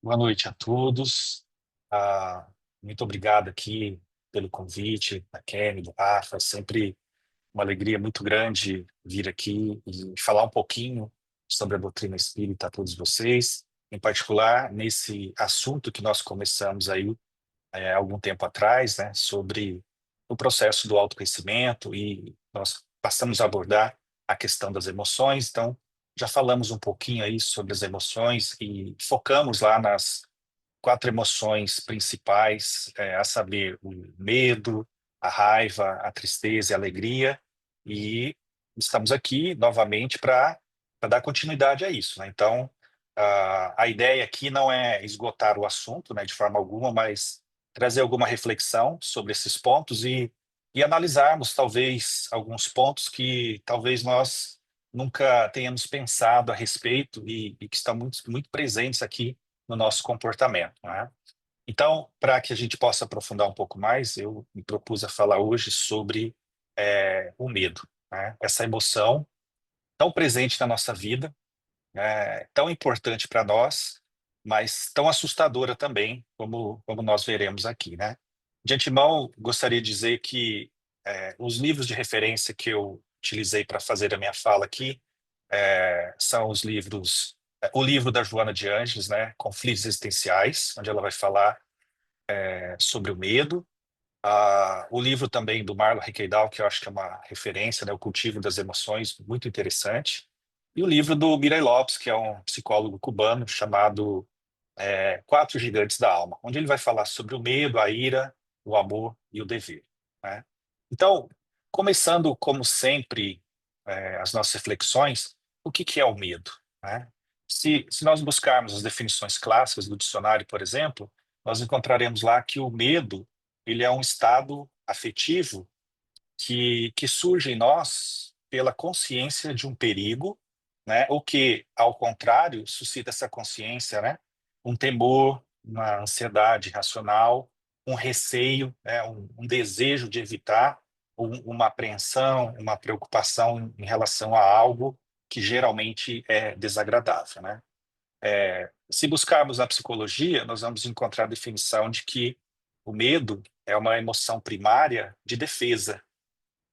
Boa noite a todos. Ah, Muito obrigado aqui pelo convite, da Kemi, do Rafa. Sempre uma alegria muito grande vir aqui e falar um pouquinho sobre a doutrina espírita a todos vocês, em particular nesse assunto que nós começamos aí algum tempo atrás, né, sobre o processo do autoconhecimento e nós passamos a abordar a questão das emoções. Então, já falamos um pouquinho aí sobre as emoções e focamos lá nas quatro emoções principais, a saber, o medo, a raiva, a tristeza e a alegria, e estamos aqui novamente para dar continuidade a isso, né? Então, a ideia aqui não é esgotar o assunto, né, de forma alguma, mas trazer alguma reflexão sobre esses pontos e analisarmos, talvez, alguns pontos que talvez nós nunca tenhamos pensado a respeito e que estão muito presentes aqui no nosso comportamento, né? Então, para que a gente possa aprofundar um pouco mais, eu me propus a falar hoje sobre o medo, né? Essa emoção tão presente na nossa vida, tão importante para nós, mas tão assustadora também, como nós veremos aqui, né? De antemão, gostaria de dizer que os livros de referência que eu utilizei para fazer a minha fala aqui são os livros, o livro da Joana de Ângeles, né, Conflitos Existenciais, onde ela vai falar sobre o medo. O livro também do Marlon Riqueidal, que eu acho que é uma referência, né, O Cultivo das Emoções, muito interessante. E o livro do Mirai Lopes, que é um psicólogo cubano, chamado Quatro Gigantes da Alma, onde ele vai falar sobre o medo, a ira, o amor e o dever, né? Então, começando, como sempre, as nossas reflexões, o que é o medo, né? Se nós buscarmos as definições clássicas do dicionário, por exemplo, nós encontraremos lá que o medo ele é um estado afetivo que surge em nós pela consciência de um perigo, né? Ou que, ao contrário, suscita essa consciência, né? Um temor, uma ansiedade racional, um receio, né? Um desejo de evitar, uma apreensão, uma preocupação em relação a algo que geralmente é desagradável, né? Se buscarmos na psicologia, nós vamos encontrar a definição de que o medo é uma emoção primária de defesa,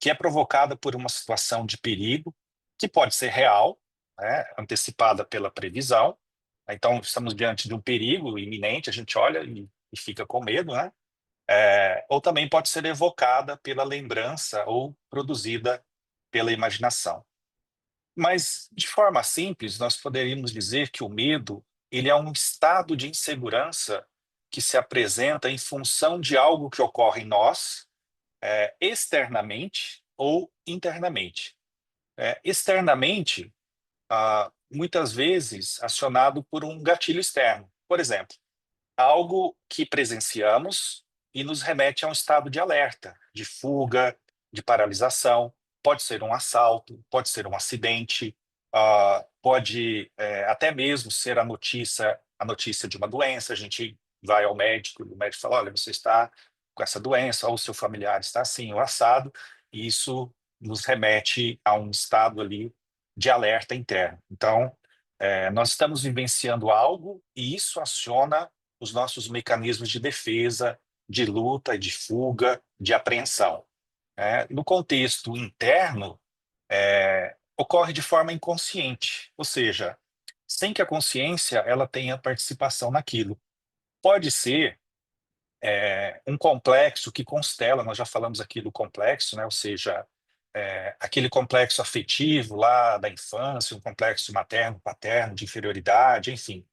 que é provocada por uma situação de perigo, que pode ser real, né, antecipada pela previsão. Então, estamos diante de um perigo iminente, a gente olha e fica com medo, né? Ou também pode ser evocada pela lembrança ou produzida pela imaginação. Mas, de forma simples, nós poderíamos dizer que o medo ele é um estado de insegurança que se apresenta em função de algo que ocorre em nós, externamente ou internamente. Externamente, muitas vezes acionado por um gatilho externo. Por exemplo, algo que presenciamos e nos remete a um estado de alerta, de fuga, de paralisação. Pode ser um assalto, pode ser um acidente, pode até mesmo ser a notícia de uma doença. A gente vai ao médico e o médico fala: olha, você está com essa doença, ou o seu familiar está assim, ou assado, e isso nos remete a um estado ali de alerta interno. Então, nós estamos vivenciando algo e isso aciona os nossos mecanismos de defesa, de luta, de fuga, de apreensão. No contexto interno, ocorre de forma inconsciente, ou seja, sem que a consciência ela tenha participação naquilo. Pode ser um complexo que constela, nós já falamos aqui do complexo, né? Ou seja, aquele complexo afetivo lá da infância, um complexo materno, paterno, de inferioridade, enfim.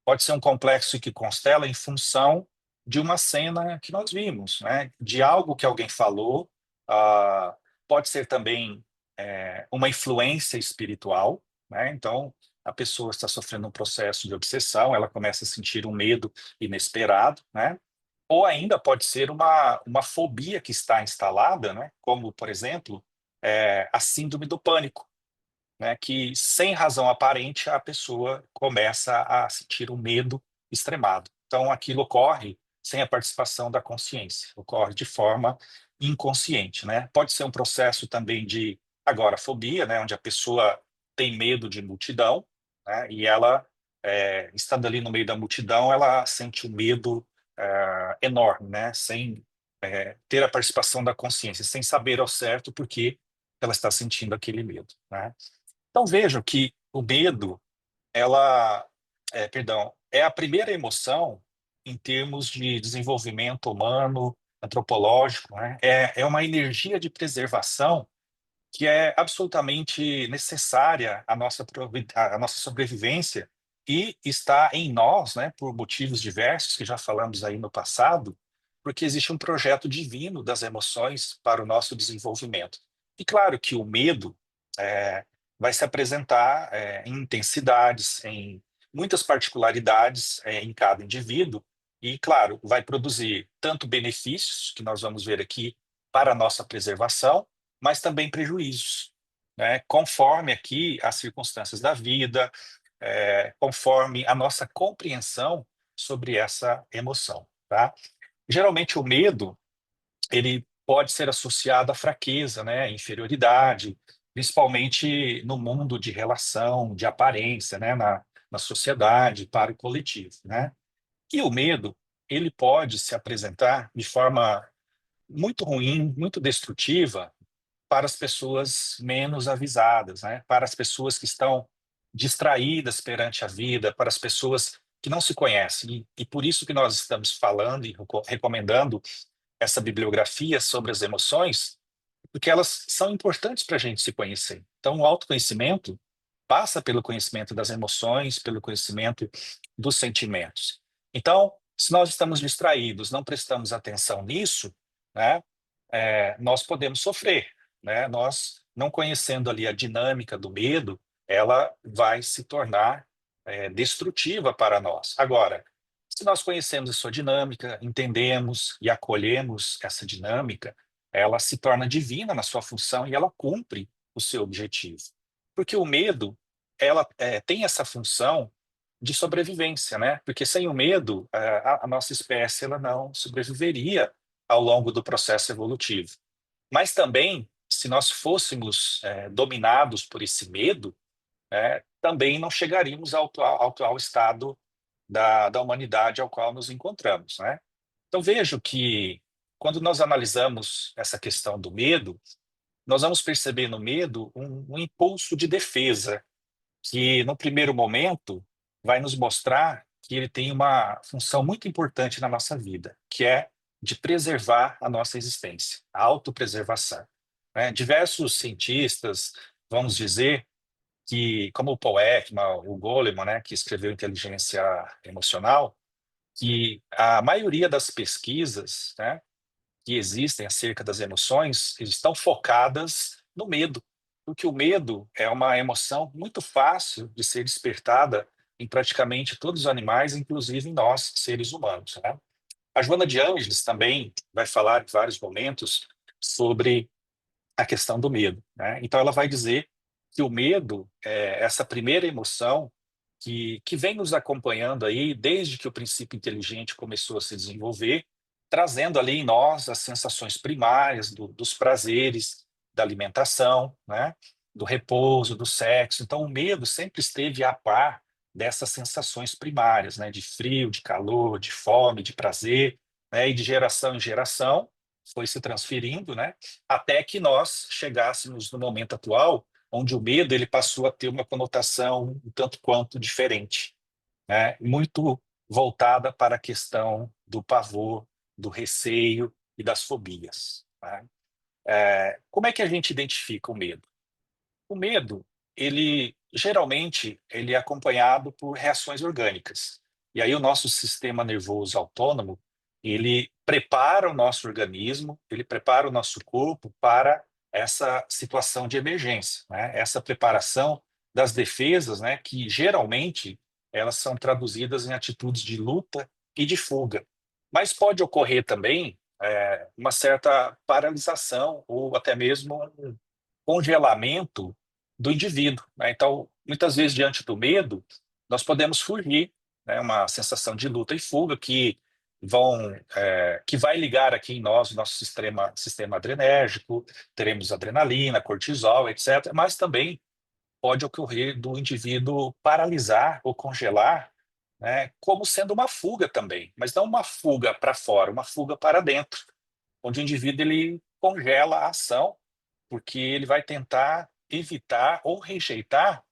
Pode ser um complexo que constela em função de uma cena que nós vimos, né? De algo que alguém falou. ah, Pode ser também uma influência espiritual, né? Então, a pessoa está sofrendo um processo de obsessão, ela começa a sentir um medo inesperado, né? Ou ainda pode ser uma fobia que está instalada, né? Como, por exemplo, a síndrome do pânico, né, que sem razão aparente a pessoa começa a sentir um medo extremado. Então, aquilo ocorre sem a participação da consciência, ocorre de forma inconsciente, né? Pode ser um processo também de agorafobia, né, onde a pessoa tem medo de multidão, né, e ela estando ali no meio da multidão, ela sente um medo enorme, né? Sem ter a participação da consciência, sem saber ao certo por que ela está sentindo aquele medo, né? Então vejam que o medo, perdão, é a primeira emoção em termos de desenvolvimento humano, antropológico, né? É uma energia de preservação que é absolutamente necessária à nossa sobrevivência e está em nós, né, por motivos diversos que já falamos aí no passado, porque existe um projeto divino das emoções para o nosso desenvolvimento. E claro que o medo é, vai se apresentar em intensidades, em muitas particularidades em cada indivíduo, e claro, vai produzir tanto benefícios, que nós vamos ver aqui, para a nossa preservação, mas também prejuízos, né? Conforme aqui as circunstâncias da vida, conforme a nossa compreensão sobre essa emoção, tá? Geralmente o medo, ele pode ser associado à fraqueza, né? Inferioridade, principalmente no mundo de relação, de aparência, né? Na sociedade, para o coletivo, né? E o medo, ele pode se apresentar de forma muito ruim, muito destrutiva, para as pessoas menos avisadas, né? Para as pessoas que estão distraídas perante a vida, para as pessoas que não se conhecem. E por isso que nós estamos falando e recomendando essa bibliografia sobre as emoções, porque elas são importantes para a gente se conhecer. Então, o autoconhecimento passa pelo conhecimento das emoções, pelo conhecimento dos sentimentos. Então, se nós estamos distraídos, não prestamos atenção nisso, né, nós podemos sofrer, né? Nós, não conhecendo ali a dinâmica do medo, ela vai se tornar destrutiva para nós. Agora, se nós conhecemos a sua dinâmica, entendemos e acolhemos essa dinâmica, ela se torna divina na sua função e ela cumpre o seu objetivo. Porque o medo, ela tem essa função de sobrevivência, né? Porque sem o medo, a nossa espécie ela não sobreviveria ao longo do processo evolutivo. Mas também, se nós fôssemos dominados por esse medo, também não chegaríamos ao atual estado da humanidade ao qual nos encontramos, né? Então vejo que quando nós analisamos essa questão do medo, nós vamos perceber no medo um impulso de defesa, que no primeiro momento vai nos mostrar que ele tem uma função muito importante na nossa vida, que é de preservar a nossa existência, a autopreservação, né? Diversos cientistas, vamos dizer, que, como o Paul Ekman, o Goleman, né, que escreveu Inteligência Emocional, que a maioria das pesquisas, né, que existem acerca das emoções estão focadas no medo, porque o medo é uma emoção muito fácil de ser despertada em praticamente todos os animais, inclusive em nós, seres humanos, né? A Joana de Ângeles também vai falar em vários momentos sobre a questão do medo, né? Então ela vai dizer que o medo é essa primeira emoção que vem nos acompanhando aí desde que o princípio inteligente começou a se desenvolver, trazendo ali em nós as sensações primárias dos prazeres, da alimentação, né? Do repouso, do sexo. Então o medo sempre esteve a par dessas sensações primárias, né? De frio, de calor, de fome, de prazer, né? E de geração em geração foi se transferindo, né? Até que nós chegássemos no momento atual, onde o medo ele passou a ter uma conotação um tanto quanto diferente, né? Muito voltada para a questão do pavor, do receio e das fobias, né? Como é que a gente identifica o medo? O medo, ele geralmente ele é acompanhado por reações orgânicas. E aí o nosso sistema nervoso autônomo, ele prepara o nosso organismo, ele prepara o nosso corpo para essa situação de emergência, né? Essa preparação das defesas, né, que geralmente elas são traduzidas em atitudes de luta e de fuga. Mas pode ocorrer também uma certa paralisação ou até mesmo um congelamento do indivíduo, né? Então, muitas vezes, diante do medo, nós podemos fugir, né? Uma sensação de luta e fuga que vai ligar aqui em nós o nosso sistema adrenérgico, teremos adrenalina, cortisol, etc. Mas também pode ocorrer do indivíduo paralisar ou congelar, né, como sendo uma fuga também, mas não uma fuga para fora, uma fuga para dentro, onde o indivíduo ele congela a ação, porque ele vai tentar evitar ou rejeitar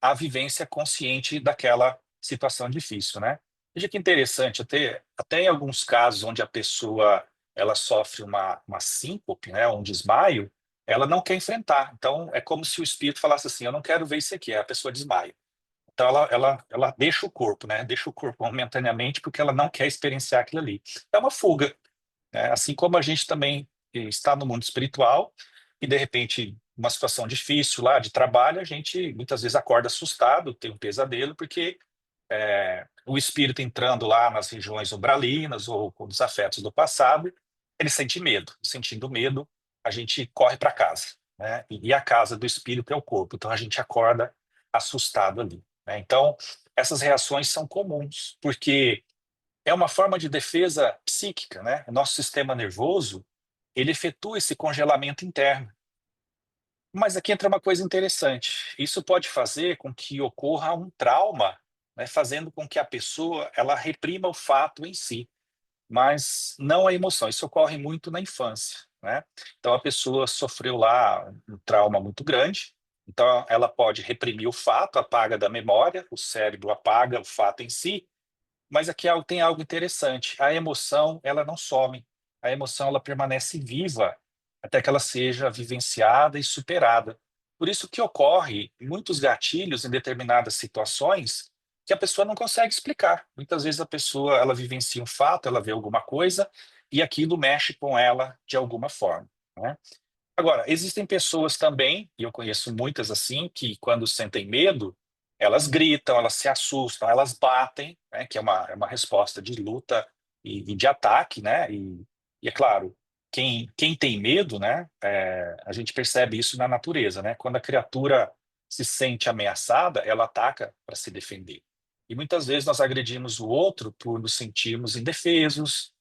a vivência consciente daquela situação difícil, né? Veja que interessante, até em alguns casos onde a pessoa ela sofre uma síncope, né, um desmaio, ela não quer enfrentar. Então, é como se o espírito falasse assim: eu não quero ver isso aqui, aí a pessoa desmaia. Então, ela deixa o corpo, né? Deixa o corpo momentaneamente porque ela não quer experienciar aquilo ali. É uma fuga, né? Assim como a gente também está no mundo espiritual e, de repente, uma situação difícil lá de trabalho, a gente muitas vezes acorda assustado, tem um pesadelo, porque o espírito entrando lá nas regiões umbralinas ou com os afetos do passado, ele sente medo. Sentindo medo, a gente corre para casa, né? E a casa do espírito é o corpo, então a gente acorda assustado ali, né? Então, essas reações são comuns, porque é uma forma de defesa psíquica, né? O nosso sistema nervoso, ele efetua esse congelamento interno. Mas aqui entra uma coisa interessante. Isso pode fazer com que ocorra um trauma, né, fazendo com que a pessoa ela reprima o fato em si, mas não a emoção. Isso ocorre muito na infância, né? Então a pessoa sofreu lá um trauma muito grande, então ela pode reprimir o fato, apaga da memória, o cérebro apaga o fato em si, mas aqui tem algo interessante. A emoção, ela não some. A emoção, ela permanece viva até que ela seja vivenciada e superada. Por isso que ocorre muitos gatilhos em determinadas situações que a pessoa não consegue explicar. Muitas vezes a pessoa, ela vivencia um fato, ela vê alguma coisa e aquilo mexe com ela de alguma forma, né? Agora, existem pessoas também, e eu conheço muitas assim, que quando sentem medo, elas gritam, elas se assustam, elas batem, né, que é uma resposta de luta e de ataque, né? E é claro, quem tem medo, né, a gente percebe isso na natureza, né? Quando a criatura se sente ameaçada, ela ataca para se defender. E muitas vezes nós agredimos o outro por nos sentirmos indefesos,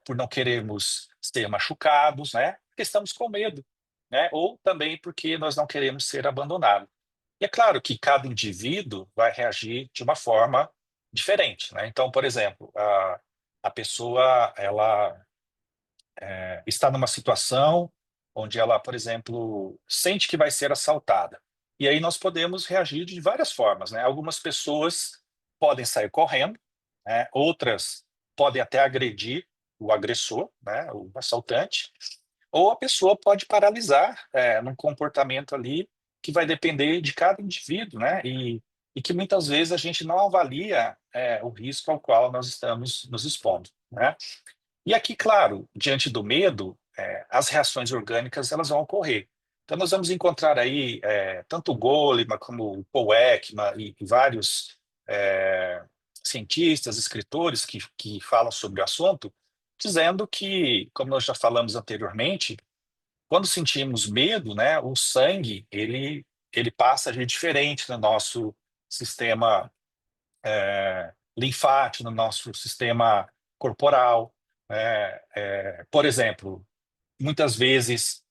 por não querermos ser machucados, né? Porque estamos com medo, né? Ou também porque nós não queremos ser abandonados. E é claro que cada indivíduo vai reagir de uma forma diferente, né? Então, por exemplo, a pessoa ela está numa situação onde ela, por exemplo, sente que vai ser assaltada. E aí nós podemos reagir de várias formas, né? Algumas pessoas podem sair correndo, né? Outras podem até agredir o agressor, né? O assaltante, ou a pessoa pode paralisar num comportamento ali que vai depender de cada indivíduo, né? E que muitas vezes a gente não avalia o risco ao qual nós estamos nos expondo, né? E aqui, claro, diante do medo, as reações orgânicas elas vão ocorrer. Então, nós vamos encontrar aí tanto o Goleman como o Paul Ekman e vários é, cientistas, escritores que falam sobre o assunto, dizendo que, como nós já falamos anteriormente, quando sentimos medo, né, o sangue ele passa a agir diferente no nosso sistema linfático, no nosso sistema corporal, né? Por exemplo, muitas vezes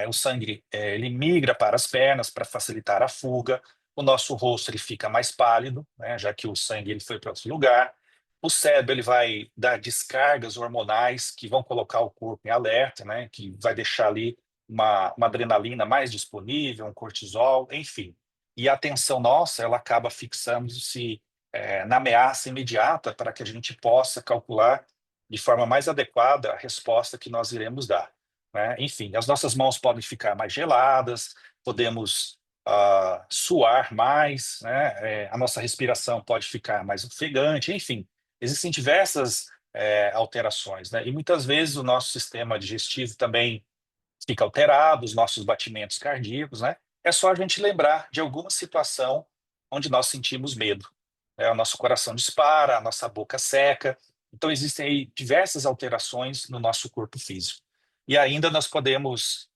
o sangue ele migra para as pernas para facilitar a fuga. O nosso rosto ele fica mais pálido, né, já que o sangue ele foi para outro lugar. O cérebro ele vai dar descargas hormonais que vão colocar o corpo em alerta, né, que vai deixar ali uma adrenalina mais disponível, um cortisol, enfim. E a atenção nossa ela acaba fixando-se na ameaça imediata para que a gente possa calcular de forma mais adequada a resposta que nós iremos dar, né? Enfim, as nossas mãos podem ficar mais geladas, podemos suar mais, né? A nossa respiração pode ficar mais ofegante, enfim, existem diversas alterações, né? E muitas vezes o nosso sistema digestivo também fica alterado, os nossos batimentos cardíacos, né? É só a gente lembrar de alguma situação onde nós sentimos medo, né? O nosso coração dispara, a nossa boca seca. Então, existem aí diversas alterações no nosso corpo físico. E ainda nós podemos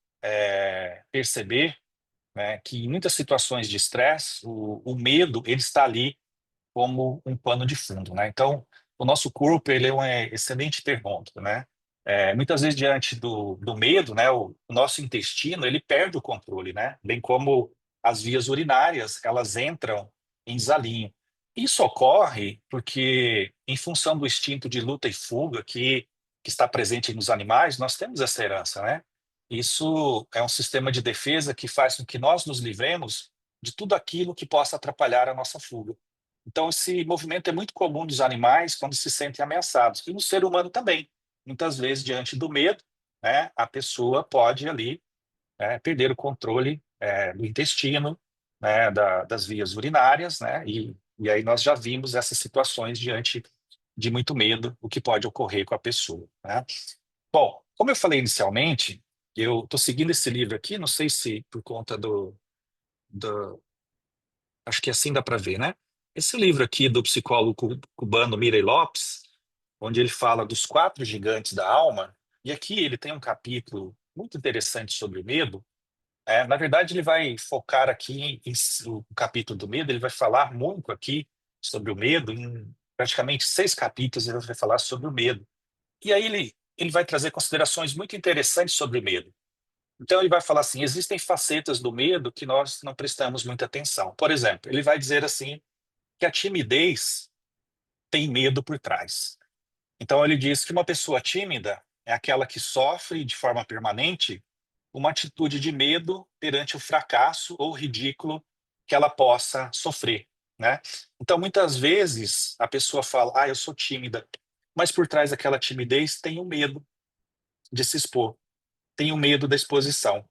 perceber, né, que em muitas situações de estresse, o medo ele está ali como um pano de fundo, né? Então, o nosso corpo ele é um excelente termômetro, né? Muitas vezes diante do medo, né, o nosso intestino ele perde o controle, né? Bem como as vias urinárias elas entram em desalinho. Isso ocorre porque, em função do instinto de luta e fuga que está presente nos animais, nós temos essa herança, né? Isso é um sistema de defesa que faz com que nós nos livremos de tudo aquilo que possa atrapalhar a nossa fuga. Então, esse movimento é muito comum dos animais quando se sentem ameaçados, e no ser humano também. Muitas vezes, diante do medo, né, a pessoa pode ali perder o controle do intestino, né, das vias urinárias, né, e aí nós já vimos essas situações diante de muito medo, o que pode ocorrer com a pessoa, né? Bom, como eu falei inicialmente, eu estou seguindo esse livro aqui, não sei se por conta do acho que assim dá para ver, né? Esse livro aqui do psicólogo cubano Mirei Lopes, onde ele fala dos quatro gigantes da alma, e aqui ele tem um capítulo muito interessante sobre o medo. Na verdade, ele vai focar aqui o capítulo do medo, ele vai falar muito aqui sobre o medo, em praticamente 6 capítulos ele vai falar sobre o medo. E aí ele vai trazer considerações muito interessantes sobre o medo. Então ele vai falar assim, existem facetas do medo que nós não prestamos muita atenção. Por exemplo, ele vai dizer assim que a timidez tem medo por trás. Então ele diz que uma pessoa tímida é aquela que sofre de forma permanente uma atitude de medo perante o fracasso ou ridículo que ela possa sofrer, né? Então, muitas vezes, a pessoa fala, eu sou tímida, mas por trás daquela timidez tem o medo de se expor, tem o medo da exposição,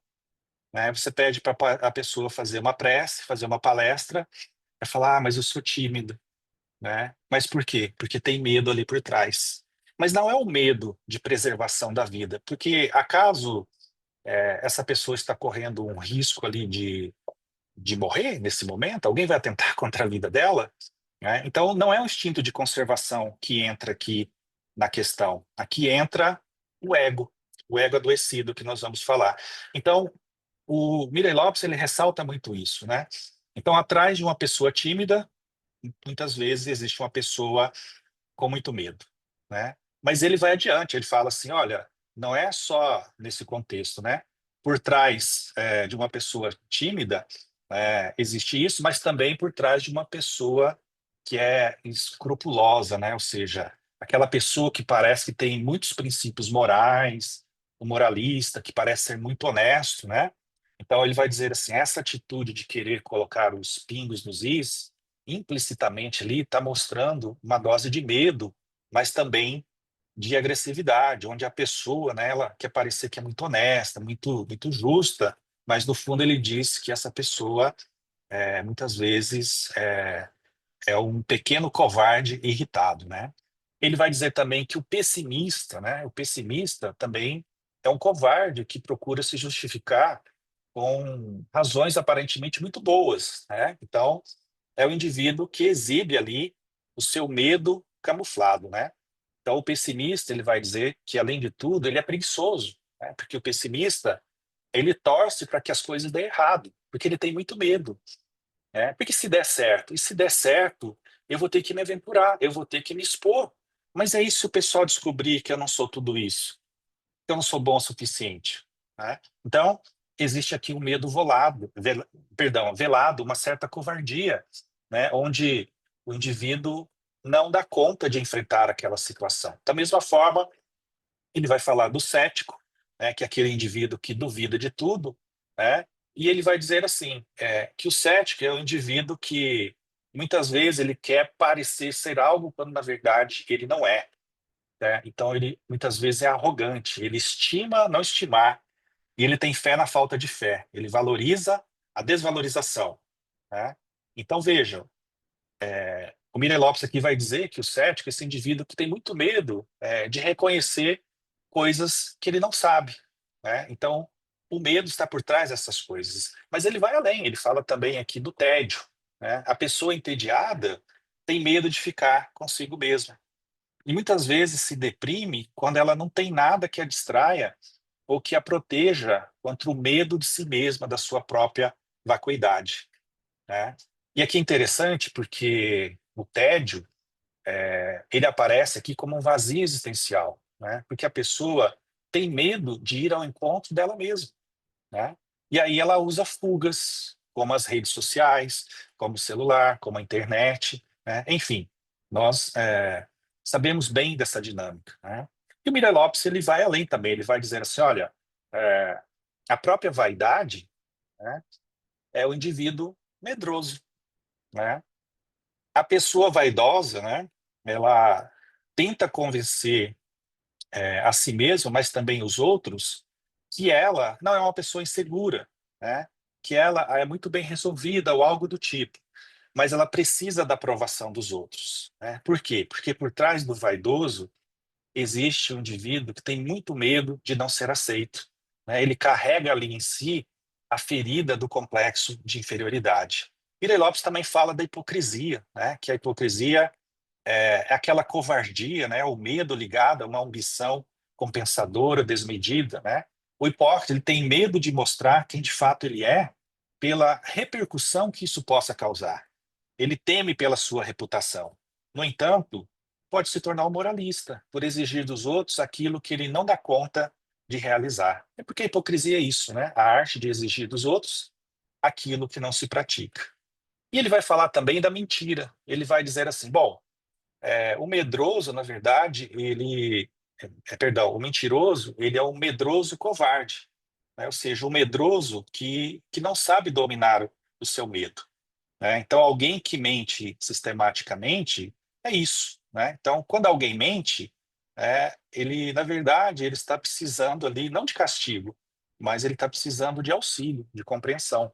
né? Você pede para a pessoa fazer uma prece, fazer uma palestra, vai falar, mas eu sou tímido, né? Mas por quê? Porque tem medo ali por trás. Mas não é o medo de preservação da vida, porque acaso essa pessoa está correndo um risco ali de morrer nesse momento? Alguém vai atentar contra a vida dela? Né? Então, não é o instinto de conservação que entra aqui na questão. Aqui entra o ego adoecido que nós vamos falar. Então, o Mirei Lopes, ele ressalta muito isso, né? Então, atrás de uma pessoa tímida, muitas vezes existe uma pessoa com muito medo, né? Mas ele vai adiante, ele fala assim, olha, não é só nesse contexto, né? Por trás de uma pessoa tímida, existe isso, mas também por trás de uma pessoa que é escrupulosa, né? Ou seja, aquela pessoa que parece que tem muitos princípios morais, o moralista, que parece ser muito honesto, né? Então ele vai dizer assim, essa atitude de querer colocar os pingos nos is, implicitamente ali está mostrando uma dose de medo, mas também de agressividade, onde a pessoa, né, ela quer parecer que é muito honesta, muito justa, mas no fundo ele diz que essa pessoa muitas vezes é um pequeno covarde irritado, né? Ele vai dizer também que o pessimista, né, o pessimista também é um covarde que procura se justificar com razões aparentemente muito boas, né? Então, é o indivíduo que exibe ali o seu medo camuflado, né? Então, o pessimista, ele vai dizer que, além de tudo, ele é preguiçoso, né? Porque o pessimista, ele torce para que as coisas dêem errado, porque ele tem muito medo, né? Porque se der certo, e se der certo, eu vou ter que me aventurar, eu vou ter que me expor. Mas é isso se o pessoal descobrir que eu não sou tudo isso, que eu não sou bom o suficiente, né? Então, existe aqui um medo velado, uma certa covardia, né? Onde o indivíduo não dá conta de enfrentar aquela situação. Da mesma forma, ele vai falar do cético, né? Que é aquele indivíduo que duvida de tudo, né? E ele vai dizer assim, que o cético é o indivíduo que muitas vezes ele quer parecer ser algo quando na verdade ele não é, né? Então ele muitas vezes é arrogante, ele estima não estimar, e ele tem fé na falta de fé, ele valoriza a desvalorização, né? Então vejam, o Mirei Lopes aqui vai dizer que o cético é esse indivíduo que tem muito medo de reconhecer coisas que ele não sabe, né? Então o medo está por trás dessas coisas, mas ele vai além, ele fala também aqui do tédio, né? A pessoa entediada tem medo de ficar consigo mesma. E muitas vezes se deprime quando ela não tem nada que a distraia ou que a proteja contra o medo de si mesma, da sua própria vacuidade, né? E aqui é interessante porque o tédio, ele aparece aqui como um vazio existencial, né? Porque a pessoa tem medo de ir ao encontro dela mesma, né? E aí ela usa fugas, como as redes sociais, como o celular, como a internet, né? Enfim, nós sabemos bem dessa dinâmica, né? E o Miller Lopes ele vai além também, ele vai dizer assim, olha, é, a própria vaidade, né, é o indivíduo medroso, né? A pessoa vaidosa, né, ela tenta convencer a si mesma, mas também os outros, que ela não é uma pessoa insegura, né? Que ela é muito bem resolvida ou algo do tipo, mas ela precisa da aprovação dos outros, né? Por quê? Porque por trás do vaidoso existe um indivíduo que tem muito medo de não ser aceito, né? Ele carrega ali em si a ferida do complexo de inferioridade. Mirei Lopes também fala da hipocrisia, né? Que a hipocrisia é aquela covardia, né? O medo ligado a uma ambição compensadora, desmedida, né? O hipócrita ele tem medo de mostrar quem de fato ele é pela repercussão que isso possa causar. Ele teme pela sua reputação. No entanto, pode se tornar um moralista por exigir dos outros aquilo que ele não dá conta de realizar. É porque a hipocrisia é isso, né? A arte de exigir dos outros aquilo que não se pratica. E ele vai falar também da mentira. Ele vai dizer assim: bom, o medroso, na verdade, perdão, o mentiroso, ele é um medroso covarde, né? Ou seja, o medroso que não sabe dominar o seu medo, né? Então, alguém que mente sistematicamente é isso, né? Então, quando alguém mente, ele, na verdade, ele está precisando ali, não de castigo, mas ele está precisando de auxílio, de compreensão.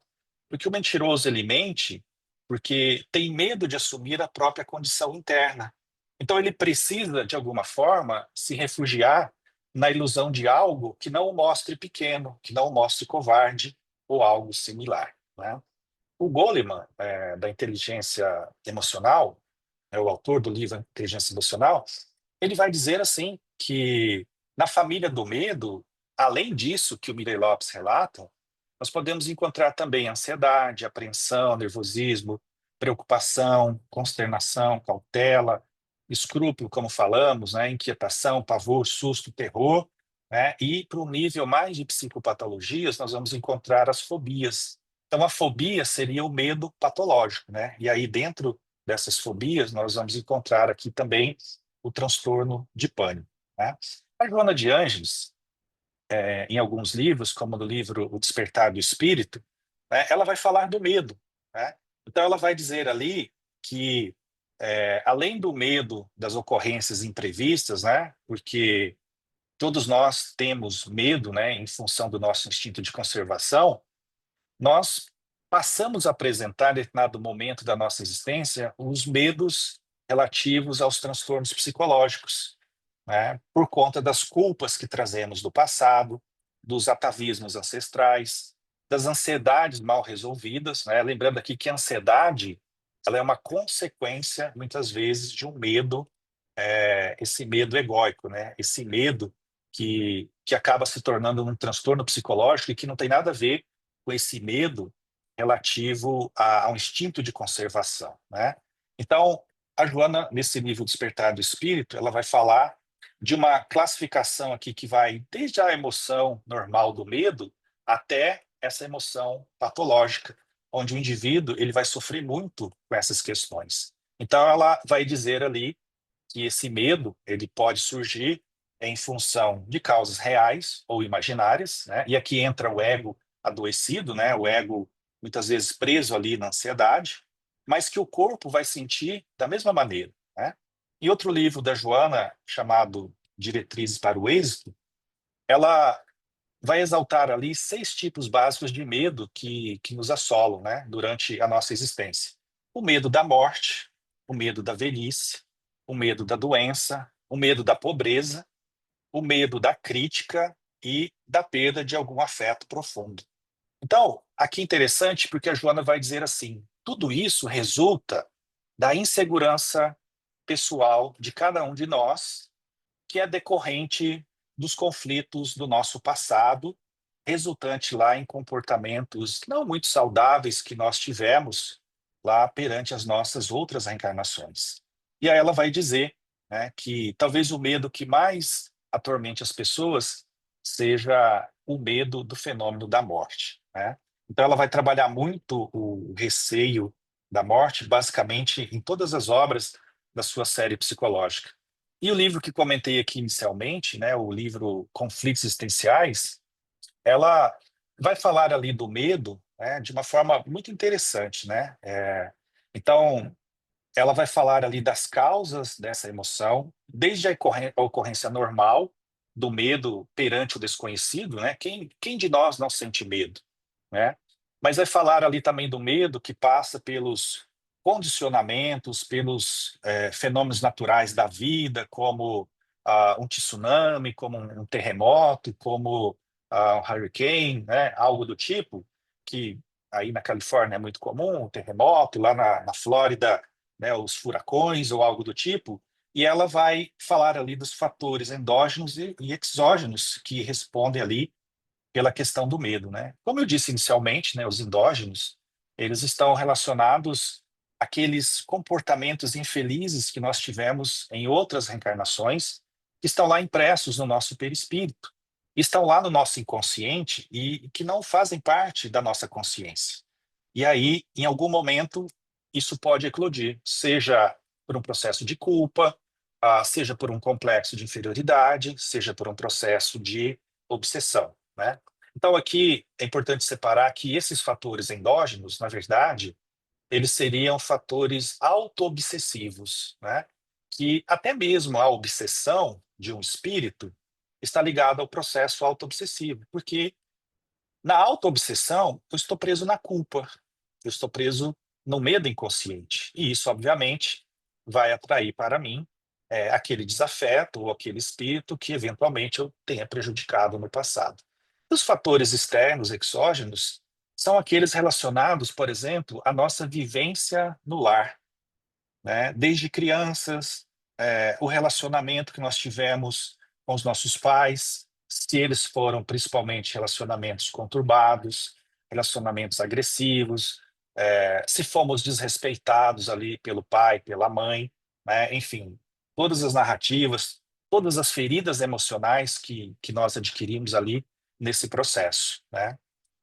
Porque o mentiroso, ele mente porque tem medo de assumir a própria condição interna. Então, ele precisa, de alguma forma, se refugiar na ilusão de algo que não o mostre pequeno, que não o mostre covarde ou algo similar, né? O Goleman, da inteligência emocional, é o autor do livro Inteligência Emocional, ele vai dizer assim que na família do medo, além disso que o Mirei Lopes relata, nós podemos encontrar também ansiedade, apreensão, nervosismo, preocupação, consternação, cautela, escrúpulo, como falamos, né, inquietação, pavor, susto, terror, né, e para o nível mais de psicopatologias, nós vamos encontrar as fobias. Então, a fobia seria o medo patológico, né? E aí, dentro dessas fobias, nós vamos encontrar aqui também o transtorno de pânico, né? A Joana de Ângeles, em alguns livros, como no livro O Despertar do Espírito, né, ela vai falar do medo, né? Então, ela vai dizer ali que, além do medo das ocorrências imprevistas, né? Porque todos nós temos medo, né, em função do nosso instinto de conservação, nós passamos a apresentar, em determinado momento da nossa existência, os medos relativos aos transtornos psicológicos, né? Por conta das culpas que trazemos do passado, dos atavismos ancestrais, das ansiedades mal resolvidas, né? Lembrando aqui que a ansiedade ela é uma consequência, muitas vezes, de um medo, esse medo egóico, né? Esse medo que acaba se tornando um transtorno psicológico e que não tem nada a ver com esse medo relativo a um instinto de conservação, né? Então, a Joana, nesse livro Despertar do Espírito, ela vai falar de uma classificação aqui que vai desde a emoção normal do medo até essa emoção patológica, onde o indivíduo ele vai sofrer muito com essas questões. Então, ela vai dizer ali que esse medo ele pode surgir em função de causas reais ou imaginárias, né? E aqui entra o ego adoecido, né? O ego muitas vezes preso ali na ansiedade, mas que o corpo vai sentir da mesma maneira, né? Em outro livro da Joana, chamado Diretrizes para o Êxito, ela vai exaltar ali 6 tipos básicos de medo que nos assolam, né, durante a nossa existência. O medo da morte, o medo da velhice, o medo da doença, o medo da pobreza, o medo da crítica e da perda de algum afeto profundo. Então, aqui é interessante porque a Joana vai dizer assim: tudo isso resulta da insegurança pessoal de cada um de nós, que é decorrente dos conflitos do nosso passado, resultante lá em comportamentos não muito saudáveis que nós tivemos lá perante as nossas outras reencarnações. E aí ela vai dizer, né, que talvez o medo que mais atormente as pessoas seja o medo do fenômeno da morte, né? Então, ela vai trabalhar muito o receio da morte, basicamente, em todas as obras da sua série psicológica. E o livro que comentei aqui inicialmente, né, o livro Conflitos Existenciais, ela vai falar ali do medo, né, de uma forma muito interessante, né? Então, ela vai falar ali das causas dessa emoção, desde a ocorrência normal do medo perante o desconhecido, né? Quem de nós não sente medo, né? Mas vai falar ali também do medo que passa pelos condicionamentos, pelos fenômenos naturais da vida, como um tsunami, como um terremoto, como um hurricane, né? Algo do tipo, que aí na Califórnia é muito comum, um terremoto, lá na Flórida, né, os furacões ou algo do tipo, e ela vai falar ali dos fatores endógenos e exógenos que respondem ali pela questão do medo, né? Como eu disse inicialmente, né, os endógenos, eles estão relacionados àqueles comportamentos infelizes que nós tivemos em outras reencarnações, que estão lá impressos no nosso perispírito, estão lá no nosso inconsciente e que não fazem parte da nossa consciência. E aí, em algum momento, isso pode eclodir, seja por um processo de culpa, seja por um complexo de inferioridade, seja por um processo de obsessão, né? Então, aqui é importante separar que esses fatores endógenos, na verdade, eles seriam fatores auto-obsessivos, né? Que até mesmo a obsessão de um espírito está ligada ao processo auto-obsessivo, porque na auto-obsessão eu estou preso na culpa, eu estou preso no medo inconsciente, e isso, obviamente, vai atrair para mim aquele desafeto ou aquele espírito que eventualmente eu tenha prejudicado no passado. Os fatores externos, exógenos, são aqueles relacionados, por exemplo, à nossa vivência no lar, né? Desde crianças, o relacionamento que nós tivemos com os nossos pais, se eles foram principalmente relacionamentos conturbados, relacionamentos agressivos, se fomos desrespeitados ali pelo pai, pela mãe, né? Enfim, todas as narrativas, todas as feridas emocionais que nós adquirimos ali nesse processo, né?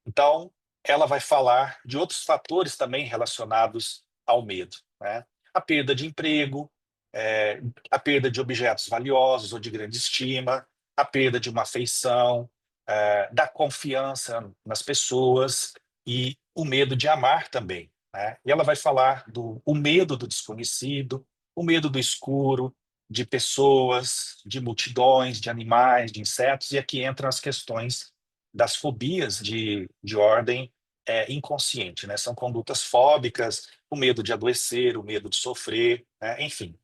Então, ela vai falar de outros fatores também relacionados ao medo, né? A perda de emprego, é, a perda de objetos valiosos ou de grande estima, a perda de uma afeição, da confiança nas pessoas e o medo de amar também, né? E ela vai falar do o medo do desconhecido, o medo do escuro, de pessoas, de multidões, de animais, de insetos, e aqui entram as questões das fobias de ordem inconsciente, né? São condutas fóbicas, o medo de adoecer, o medo de sofrer, né? Enfim.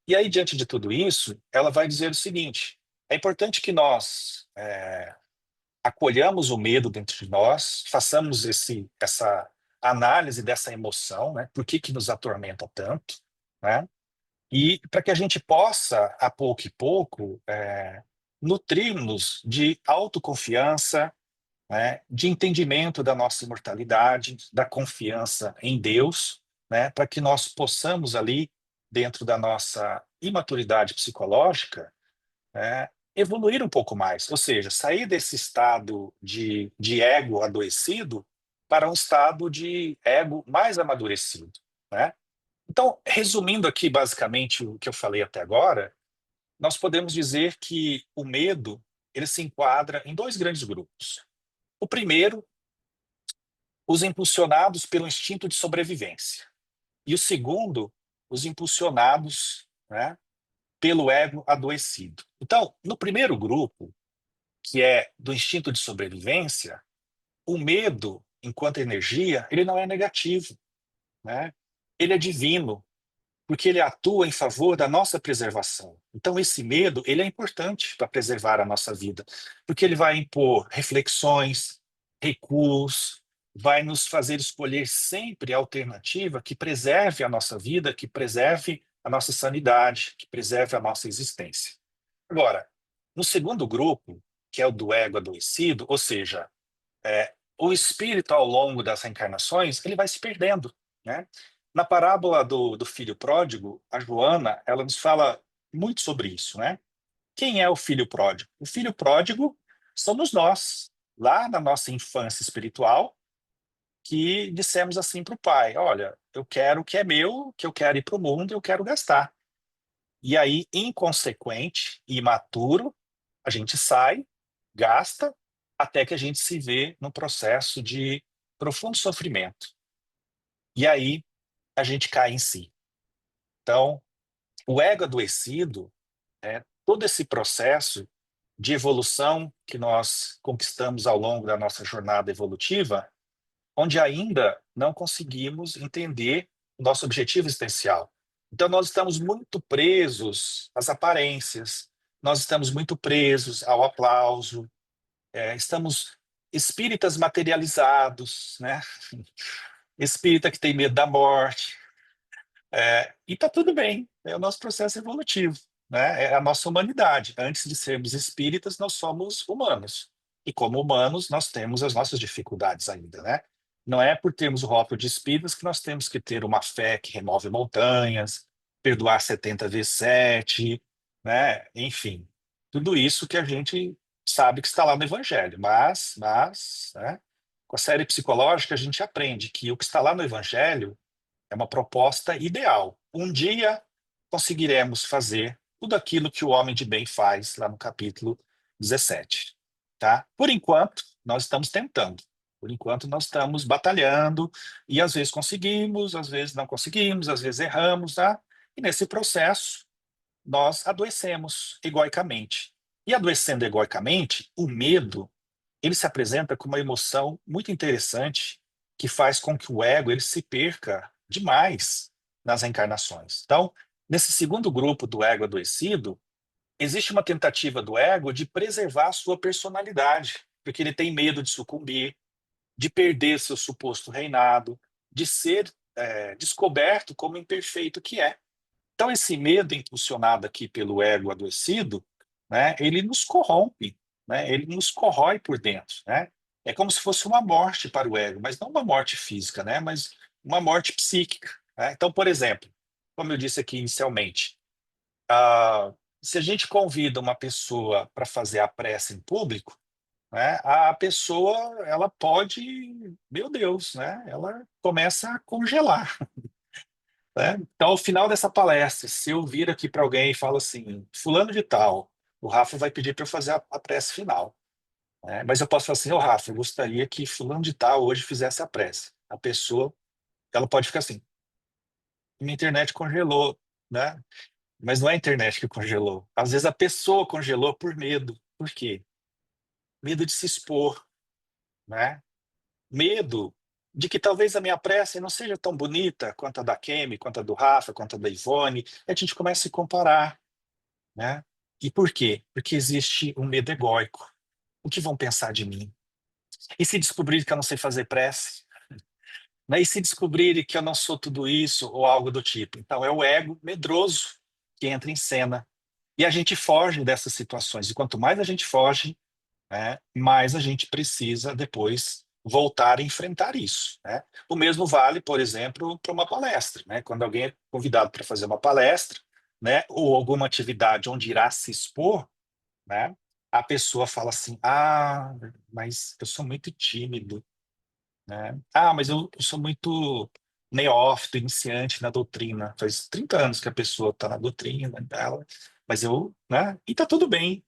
E aí, diante de tudo isso, ela vai dizer o seguinte: é importante que nós acolhamos o medo dentro de nós, façamos essa análise dessa emoção, né? Por que que nos atormenta tanto, né? E para que a gente possa, a pouco e pouco, nutrir-nos de autoconfiança, né, de entendimento da nossa imortalidade, da confiança em Deus, né, para que nós possamos ali, dentro da nossa imaturidade psicológica, evoluir um pouco mais, ou seja, sair desse estado de ego adoecido para um estado de ego mais amadurecido, né? Então, resumindo aqui basicamente o que eu falei até agora, nós podemos dizer que o medo ele se enquadra em dois grandes grupos. O primeiro, os impulsionados pelo instinto de sobrevivência. E o segundo, os impulsionados, né, pelo ego adoecido. Então, no primeiro grupo, que é do instinto de sobrevivência, o medo, enquanto energia, ele não é negativo, né? Ele é divino, porque ele atua em favor da nossa preservação. Então, esse medo, ele é importante para preservar a nossa vida, porque ele vai impor reflexões, recuos, vai nos fazer escolher sempre a alternativa que preserve a nossa vida, que preserve a nossa sanidade, que preserve a nossa existência. Agora, no segundo grupo, que é o do ego adoecido, ou seja, o espírito ao longo das reencarnações, ele vai se perdendo, né? Na parábola do filho pródigo, a Joana, ela nos fala muito sobre isso, né? Quem é o filho pródigo? O filho pródigo somos nós, lá na nossa infância espiritual, que dissemos assim para o pai: olha, eu quero o que é meu, que eu quero ir para o mundo, eu quero gastar. E aí, inconsequente e imaturo, a gente sai, gasta, até que a gente se vê num processo de profundo sofrimento. E aí a gente cai em si. Então, o ego adoecido é todo esse processo de evolução que nós conquistamos ao longo da nossa jornada evolutiva, onde ainda não conseguimos entender o nosso objetivo existencial. Então, nós estamos muito presos às aparências, nós estamos muito presos ao aplauso, estamos espíritas materializados, né? Espírita que tem medo da morte, e está tudo bem, é o nosso processo evolutivo, né? É a nossa humanidade. Antes de sermos espíritas, nós somos humanos. E como humanos, nós temos as nossas dificuldades ainda, né? Não é por termos o rótulo de espíritas que nós temos que ter uma fé que remove montanhas, perdoar 70 vezes 7, né? Enfim, tudo isso que a gente sabe que está lá no Evangelho. Mas, né? Com a série psicológica, a gente aprende que o que está lá no Evangelho é uma proposta ideal. Um dia conseguiremos fazer tudo aquilo que o homem de bem faz lá no capítulo 17, tá? Por enquanto, nós estamos tentando. Por enquanto, nós estamos batalhando e às vezes conseguimos, às vezes não conseguimos, às vezes erramos, tá? E nesse processo, nós adoecemos egoicamente. E adoecendo egoicamente, o medo ele se apresenta como uma emoção muito interessante que faz com que o ego ele se perca demais nas reencarnações. Então, nesse segundo grupo do ego adoecido, existe uma tentativa do ego de preservar a sua personalidade, porque ele tem medo de sucumbir, de perder seu suposto reinado, de ser descoberto como imperfeito que é. Então, esse medo impulsionado aqui pelo ego adoecido, né, ele nos corrompe, né, ele nos corrói por dentro, né? É como se fosse uma morte para o ego, mas não uma morte física, né, mas uma morte psíquica, né? Então, por exemplo, como eu disse aqui inicialmente, se a gente convida uma pessoa para fazer a prece em público, né, a pessoa, ela pode, meu Deus, né, ela começa a congelar, né? Então, ao final dessa palestra, se eu vir aqui para alguém e falo assim, fulano de tal, o Rafa vai pedir para eu fazer a prece final, né? Mas eu posso falar assim, ô Rafa, eu gostaria que fulano de tal hoje fizesse a prece. A pessoa, ela pode ficar assim, minha internet congelou, né? Mas não é a internet que congelou. Às vezes a pessoa congelou por medo. Por quê? Medo de se expor, né? Medo de que talvez a minha prece não seja tão bonita quanto a da Kemi, quanto a do Rafa, quanto a da Ivone. E a gente começa a se comparar, né? E por quê? Porque existe um medo egóico. O que vão pensar de mim? E se descobrir que eu não sei fazer prece? Né? E se descobrir que eu não sou tudo isso ou algo do tipo? Então é o ego medroso que entra em cena. E a gente foge dessas situações. E quanto mais a gente foge, né, mais a gente precisa depois voltar a enfrentar isso, né? O mesmo vale, por exemplo, para uma palestra, né? Quando alguém é convidado para fazer uma palestra, né, ou alguma atividade onde irá se expor, né, a pessoa fala assim: ah, mas eu sou muito tímido, né? Ah, mas eu sou muito neófito, iniciante na doutrina. Faz 30 anos que a pessoa está na doutrina dela, mas eu, né? E tá tudo bem.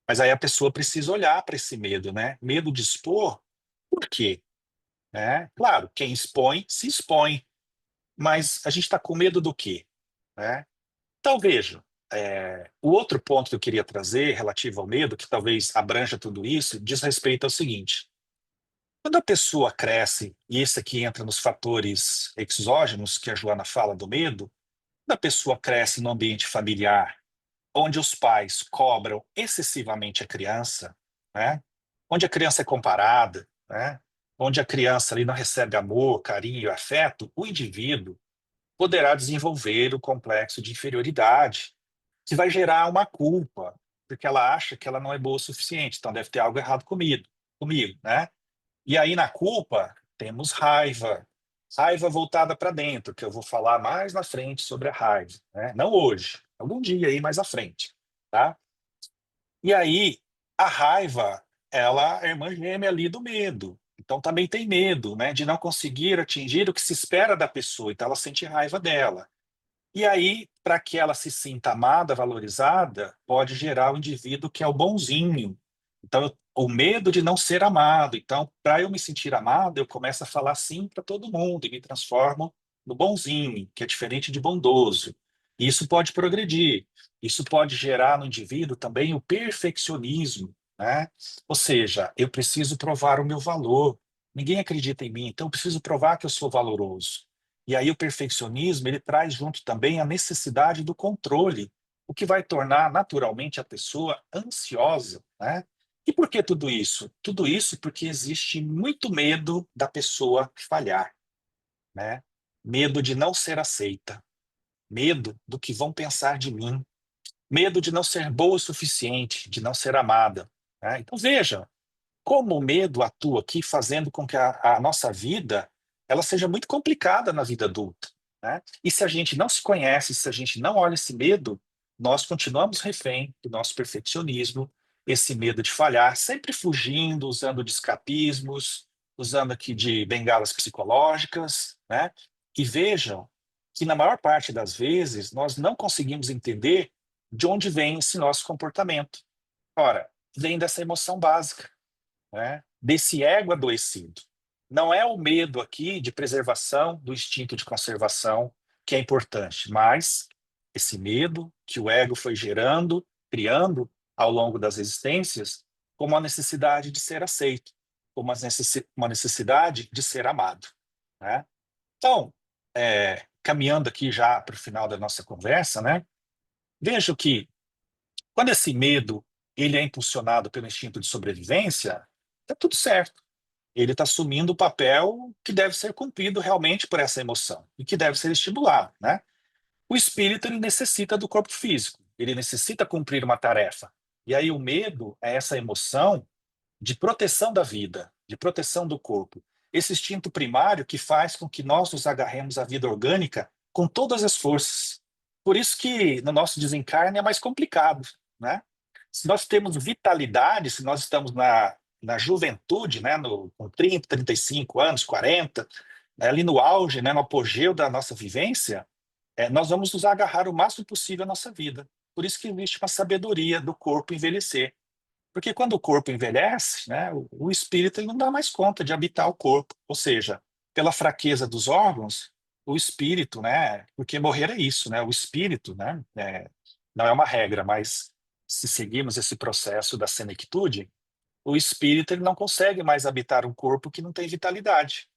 Mas aí a pessoa precisa olhar para esse medo, né? Medo de expor, por quê? Né? Claro, quem expõe, se expõe. Mas a gente está com medo do quê? Né? Então, veja, o outro ponto que eu queria trazer relativo ao medo, que talvez abranja tudo isso, diz respeito ao seguinte: quando a pessoa cresce, e esse aqui entra nos fatores exógenos que a Joana fala do medo, quando a pessoa cresce no ambiente familiar, onde os pais cobram excessivamente a criança, né? Onde a criança é comparada, né? Onde a criança ali não recebe amor, carinho, afeto, o indivíduo poderá desenvolver o complexo de inferioridade, que vai gerar uma culpa, porque ela acha que ela não é boa o suficiente, então deve ter algo errado comigo, né? E aí na culpa temos raiva, raiva voltada para dentro, que eu vou falar mais na frente sobre a raiva, né? Não hoje, algum dia aí mais à frente, tá? E aí a raiva, ela é irmã gêmea ali do medo. Então também tem medo, né, de não conseguir atingir o que se espera da pessoa, então ela sente raiva dela. E aí, para que ela se sinta amada, valorizada, pode gerar o indivíduo que é o bonzinho. Então, o medo de não ser amado. Então, para eu me sentir amado, eu começo a falar sim para todo mundo e me transformo no bonzinho, que é diferente de bondoso. E isso pode progredir. Isso pode gerar no indivíduo também o perfeccionismo, né? Ou seja, eu preciso provar o meu valor. Ninguém acredita em mim, então eu preciso provar que eu sou valoroso. E aí o perfeccionismo, ele traz junto também a necessidade do controle, o que vai tornar naturalmente a pessoa ansiosa, né? E por que tudo isso? Tudo isso porque existe muito medo da pessoa falhar, né? Medo de não ser aceita, medo do que vão pensar de mim, medo de não ser boa o suficiente, de não ser amada, né? Então veja, como o medo atua aqui, fazendo com que a nossa vida ela seja muito complicada na vida adulta, né? E se a gente não se conhece, se a gente não olha esse medo, nós continuamos refém do nosso perfeccionismo, esse medo de falhar, sempre fugindo, usando de escapismos, usando aqui de bengalas psicológicas, né? E vejam que na maior parte das vezes nós não conseguimos entender de onde vem esse nosso comportamento. Ora, vem dessa emoção básica, né, desse ego adoecido. Não é o medo aqui de preservação do instinto de conservação que é importante, mas esse medo que o ego foi gerando, criando ao longo das existências, como a necessidade de ser aceito, como uma necessidade de ser amado, né? Então, caminhando aqui já para o final da nossa conversa, né? Vejo que quando esse medo ele é impulsionado pelo instinto de sobrevivência, está tudo certo. Ele está assumindo o papel que deve ser cumprido realmente por essa emoção e que deve ser estimulado, né? O espírito ele necessita do corpo físico, ele necessita cumprir uma tarefa. E aí o medo é essa emoção de proteção da vida, de proteção do corpo. Esse instinto primário que faz com que nós nos agarremos à vida orgânica com todas as forças. Por isso que no nosso desencarne é mais complicado, né? Se nós temos vitalidade, se nós estamos na juventude, né, com 30, 35 anos, 40, né, ali no auge, né, no apogeu da nossa vivência, nós vamos nos agarrar o máximo possível à nossa vida. Por isso que existe uma sabedoria do corpo envelhecer. Porque quando o corpo envelhece, né, o espírito ele não dá mais conta de habitar o corpo. Ou seja, pela fraqueza dos órgãos, o espírito, né, porque morrer é isso, né, o espírito, né, não é uma regra, mas se seguirmos esse processo da senectude, o espírito ele não consegue mais habitar um corpo que não tem vitalidade.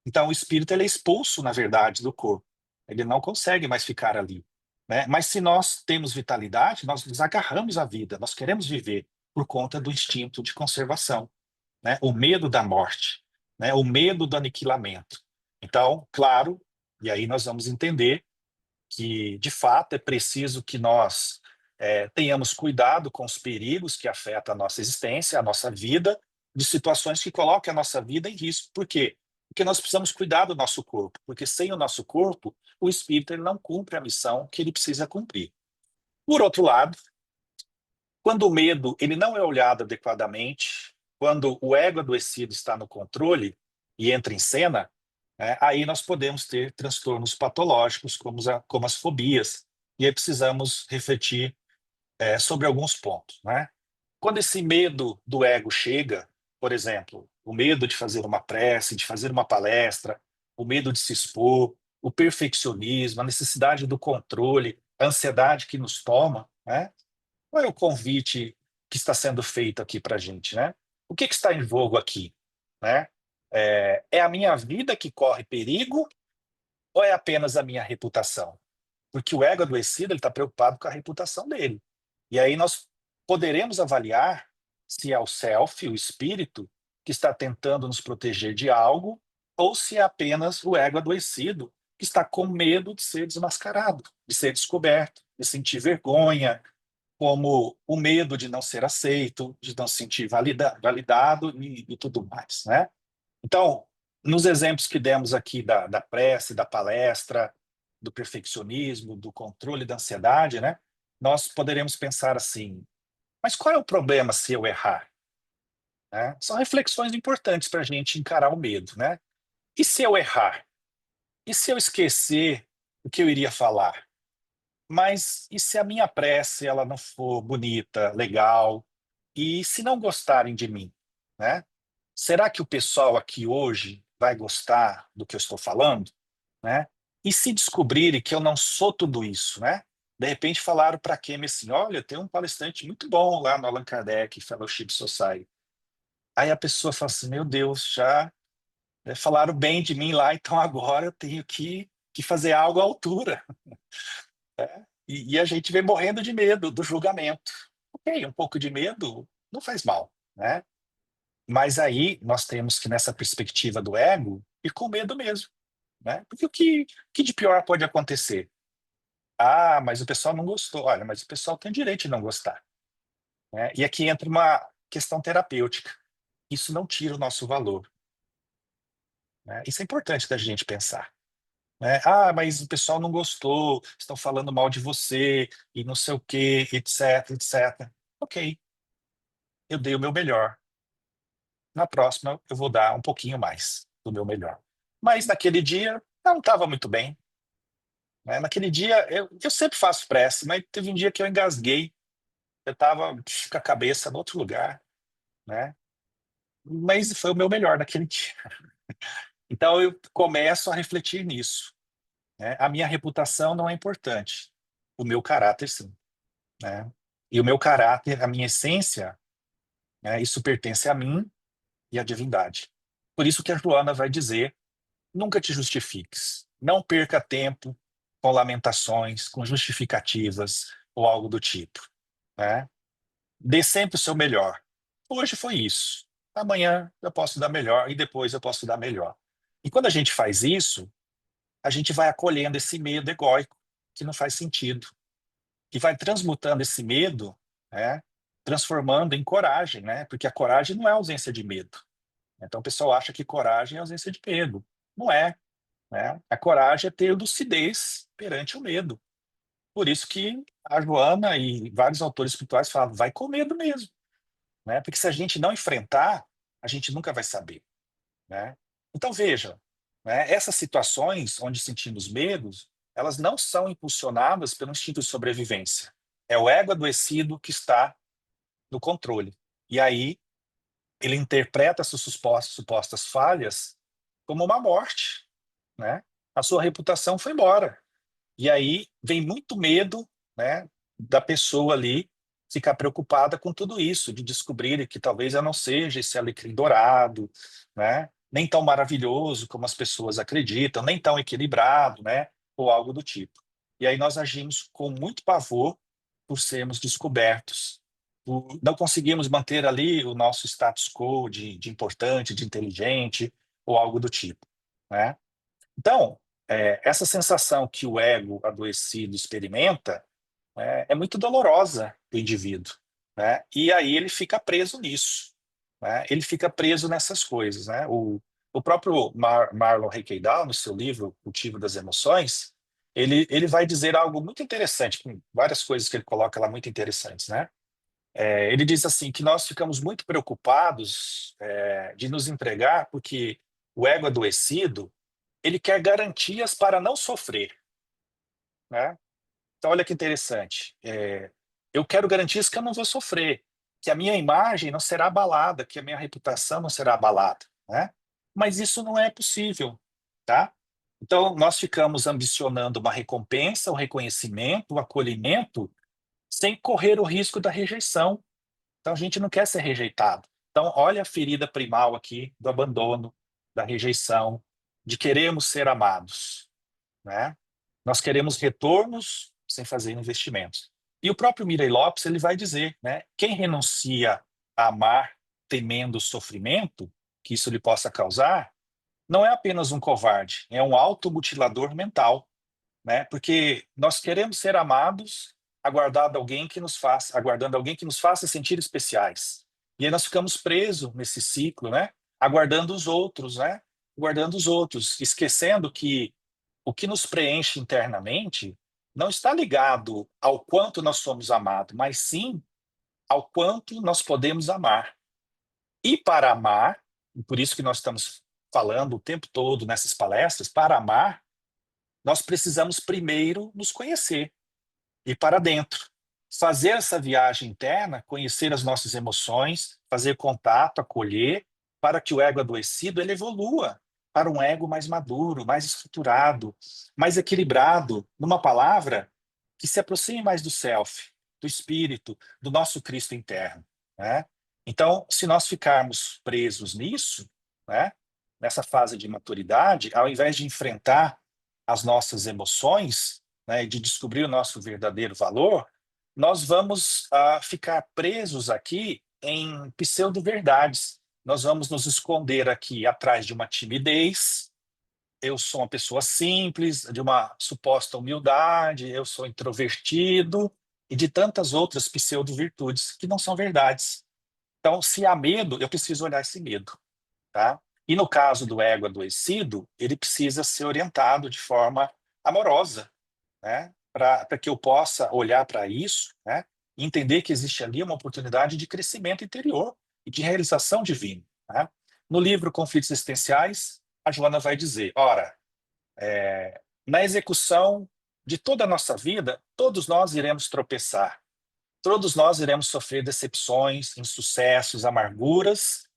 Então, o espírito ele é expulso, na verdade, do corpo. Ele não consegue mais ficar ali, né? Mas se nós temos vitalidade, nós nos agarramos à vida, nós queremos viver por conta do instinto de conservação, né? O medo da morte, né? O medo do aniquilamento. Então, claro, e aí nós vamos entender que, de fato, é preciso que nós tenhamos cuidado com os perigos que afetam a nossa existência, a nossa vida, de situações que colocam a nossa vida em risco. Por quê? Porque nós precisamos cuidar do nosso corpo, porque sem o nosso corpo, o espírito ele não cumpre a missão que ele precisa cumprir. Por outro lado, quando o medo ele não é olhado adequadamente, quando o ego adoecido está no controle e entra em cena, aí nós podemos ter transtornos patológicos, como as fobias. E aí precisamos refletir sobre alguns pontos, né? Quando esse medo do ego chega, por exemplo, o medo de fazer uma prece, de fazer uma palestra, o medo de se expor, o perfeccionismo, a necessidade do controle, a ansiedade que nos toma, né? Qual é o convite que está sendo feito aqui para a gente, né? O que está em jogo aqui, né? É a minha vida que corre perigo ou é apenas a minha reputação? Porque o ego adoecido ele está preocupado com a reputação dele. E aí nós poderemos avaliar se é o self, o espírito, que está tentando nos proteger de algo, ou se é apenas o ego adoecido que está com medo de ser desmascarado, de ser descoberto, de sentir vergonha, como o medo de não ser aceito, de não se sentir validado e tudo mais, né? Então, nos exemplos que demos aqui da prece, da palestra, do perfeccionismo, do controle da ansiedade, né? Nós poderemos pensar assim, mas qual é o problema se eu errar? né? São reflexões importantes para a gente encarar o medo, né? E se eu errar? E se eu esquecer o que eu iria falar? Mas e se a minha prece ela não for bonita, legal? E se não gostarem de mim, né? Será que o pessoal aqui hoje vai gostar do que eu estou falando, né? E se descobrirem que eu não sou tudo isso, né? De repente falaram para quem assim, olha, tem um palestrante muito bom lá no Allan Kardec Fellowship Society. Aí a pessoa fala assim, meu Deus, já falaram bem de mim lá, então agora eu tenho que fazer algo à altura. E a gente vem morrendo de medo do julgamento. Ok, um pouco de medo não faz mal, né? Mas aí nós temos que, nessa perspectiva do ego, ir com medo mesmo, né? Porque o que de pior pode acontecer? Ah, mas o pessoal não gostou. Olha, mas o pessoal tem direito de não gostar, né? E aqui entra uma questão terapêutica. Isso não tira o nosso valor, né? Isso é importante da gente pensar, né? Ah, mas o pessoal não gostou, estão falando mal de você e não sei o quê, etc, etc. Ok, eu dei o meu melhor. Na próxima, eu vou dar um pouquinho mais do meu melhor. Mas naquele dia, eu não estava muito bem, né? Naquele dia, eu sempre faço prece, mas teve um dia que eu engasguei, eu estava com a cabeça em outro lugar, né? Mas foi o meu melhor naquele dia. Então eu começo a refletir nisso, né? A minha reputação não é importante, o meu caráter sim, né? E o meu caráter, a minha essência, né? Isso pertence a mim e à divindade. Por isso que a Joana vai dizer: nunca te justifiques. Não perca tempo com lamentações, com justificativas ou algo do tipo, né? Dê sempre o seu melhor. Hoje foi isso. Amanhã eu posso dar melhor e depois eu posso dar melhor. E quando a gente faz isso, a gente vai acolhendo esse medo egóico que não faz sentido, que vai transmutando esse medo, né? Transformando em coragem, né? Porque a coragem não é ausência de medo. Então o pessoal acha que coragem é ausência de medo. Não é, né? A coragem é ter lucidez perante o medo. Por isso que a Joana e vários autores espirituais falam, vai com medo mesmo, né? Porque se a gente não enfrentar, a gente nunca vai saber, né? Então veja, né? Essas situações onde sentimos medos, elas não são impulsionadas pelo instinto de sobrevivência. É o ego adoecido que está no controle. E aí ele interpreta essas supostas falhas como uma morte, né? A sua reputação foi embora. E aí vem muito medo, né, da pessoa ali ficar preocupada com tudo isso, de descobrir que talvez eu não seja esse alecrim dourado, né, nem tão maravilhoso como as pessoas acreditam, nem tão equilibrado, né, ou algo do tipo. E aí nós agimos com muito pavor por sermos descobertos, não conseguimos manter ali o nosso status quo de importante, de inteligente, ou algo do tipo, né? Então, essa sensação que o ego adoecido experimenta é muito dolorosa do indivíduo, né? E aí ele fica preso nisso, né? Ele fica preso nessas coisas, né? O próprio Marlon Reikeidal, no seu livro Cultivo das Emoções, ele vai dizer algo muito interessante, com várias coisas que ele coloca lá muito interessantes, né? Ele diz assim que nós ficamos muito preocupados de nos entregar porque o ego adoecido ele quer garantias para não sofrer, né? Então, olha que interessante. Eu quero garantias que eu não vou sofrer, que a minha imagem não será abalada, que a minha reputação não será abalada, né? Mas isso não é possível, tá? Então, nós ficamos ambicionando uma recompensa, um reconhecimento, um acolhimento, sem correr o risco da rejeição. Então, a gente não quer ser rejeitado. Então, olha a ferida primal aqui do abandono, da rejeição, de queremos ser amados, né? Nós queremos retornos sem fazer investimentos. E o próprio Mirei Lopes ele vai dizer, né? Quem renuncia a amar temendo o sofrimento que isso lhe possa causar, não é apenas um covarde, é um automutilador mental, né? Porque nós queremos ser amados, aguardando alguém que nos faça sentir especiais. E aí nós ficamos presos nesse ciclo, né? Aguardando os outros, né? Aguardando os outros, esquecendo que o que nos preenche internamente não está ligado ao quanto nós somos amados, mas sim ao quanto nós podemos amar. E para amar, e por isso que nós estamos falando o tempo todo nessas palestras, para amar, nós precisamos primeiro nos conhecer, ir para dentro, fazer essa viagem interna, conhecer as nossas emoções, fazer contato, acolher, para que o ego adoecido ele evolua para um ego mais maduro, mais estruturado, mais equilibrado, numa palavra que se aproxime mais do self, do espírito, do nosso Cristo interno, né? Então, se nós ficarmos presos nisso, né, nessa fase de maturidade, ao invés de enfrentar as nossas emoções, né, e de descobrir o nosso verdadeiro valor, nós vamos ficar presos aqui em pseudo-verdades. Nós vamos nos esconder aqui atrás de uma timidez. Eu sou uma pessoa simples, de uma suposta humildade, eu sou introvertido, e de tantas outras pseudo-virtudes que não são verdades. Então, se há medo, eu preciso olhar esse medo, tá? E no caso do ego adoecido, ele precisa ser orientado de forma amorosa, né? Para que eu possa olhar para isso, né? E entender que existe ali uma oportunidade de crescimento interior e de realização divina, né? No livro Conflitos Existenciais, a Joana vai dizer, ora, na execução de toda a nossa vida, todos nós iremos tropeçar, todos nós iremos sofrer decepções, insucessos, amarguras,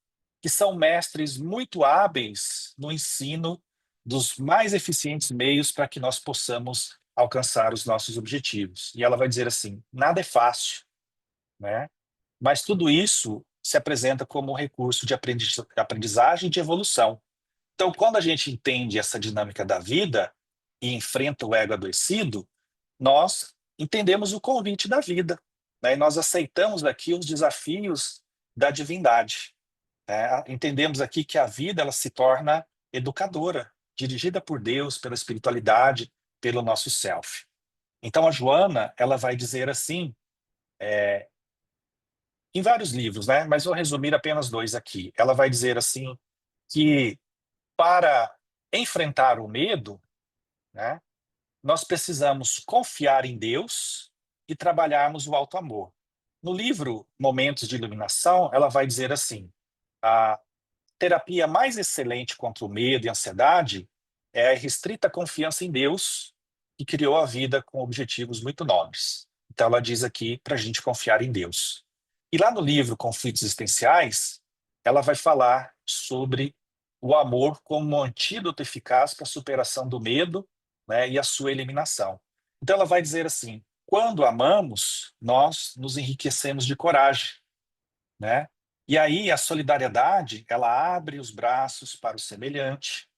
que são mestres muito hábeis no ensino dos mais eficientes meios para que nós possamos alcançar os nossos objetivos. E ela vai dizer assim: nada é fácil, né? Mas tudo isso se apresenta como um recurso de aprendizagem e de evolução. Então, quando a gente entende essa dinâmica da vida e enfrenta o ego adoecido, nós entendemos o convite da vida, né? E nós aceitamos aqui os desafios da divindade, né? Entendemos aqui que a vida ela se torna educadora, dirigida por Deus, pela espiritualidade, pelo nosso self. Então a Joana ela vai dizer assim, em vários livros, né? Mas vou resumir apenas dois aqui. Ela vai dizer assim que para enfrentar o medo, né, nós precisamos confiar em Deus e trabalharmos o alto amor. No livro Momentos de Iluminação, ela vai dizer assim: a terapia mais excelente contra o medo e a ansiedade é a restrita confiança em Deus, que criou a vida com objetivos muito nobres. Então, ela diz aqui para a gente confiar em Deus. E lá no livro Conflitos Existenciais, ela vai falar sobre o amor como um antídoto eficaz para a superação do medo, né, e a sua eliminação. Então, ela vai dizer assim: quando amamos, nós nos enriquecemos de coragem, né? E aí a solidariedade, ela abre os braços para o semelhante,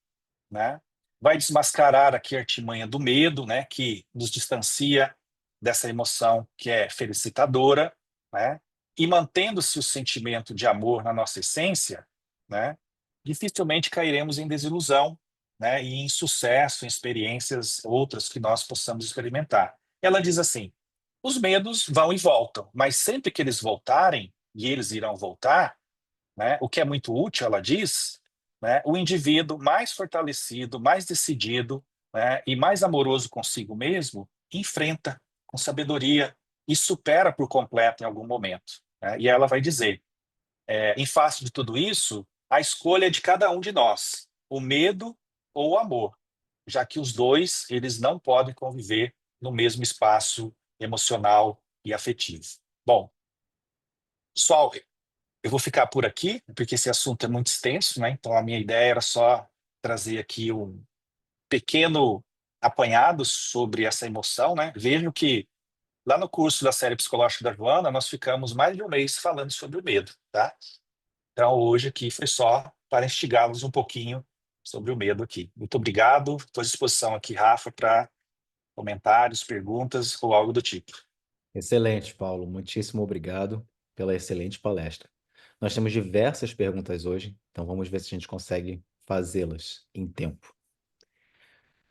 né? Vai desmascarar aqui a artimanha do medo, né, que nos distancia dessa emoção que é felicitadora, né? E mantendo-se o sentimento de amor na nossa essência, né, dificilmente cairemos em desilusão, né, e em sucesso, em experiências outras que nós possamos experimentar. Ela diz assim: os medos vão e voltam, mas sempre que eles voltarem, e eles irão voltar, né, o que é muito útil, ela diz, né, o indivíduo mais fortalecido, mais decidido, né, e mais amoroso consigo mesmo, enfrenta com sabedoria e supera por completo em algum momento, né? E ela vai dizer, em face de tudo isso, a escolha é de cada um de nós, o medo ou o amor, já que os dois eles não podem conviver no mesmo espaço emocional e afetivo. Bom, pessoal, eu vou ficar por aqui, porque esse assunto é muito extenso, né? Então a minha ideia era só trazer aqui um pequeno apanhado sobre essa emoção, né? Vejo que lá no curso da série psicológica da Joana, nós ficamos mais de um mês falando sobre o medo, tá? Então hoje aqui foi só para instigá-los um pouquinho sobre o medo aqui. Muito obrigado, estou à disposição aqui, Rafa, para comentários, perguntas ou algo do tipo. Excelente, Paulo. Muitíssimo obrigado pela excelente palestra. Nós temos diversas perguntas hoje, então vamos ver se a gente consegue fazê-las em tempo.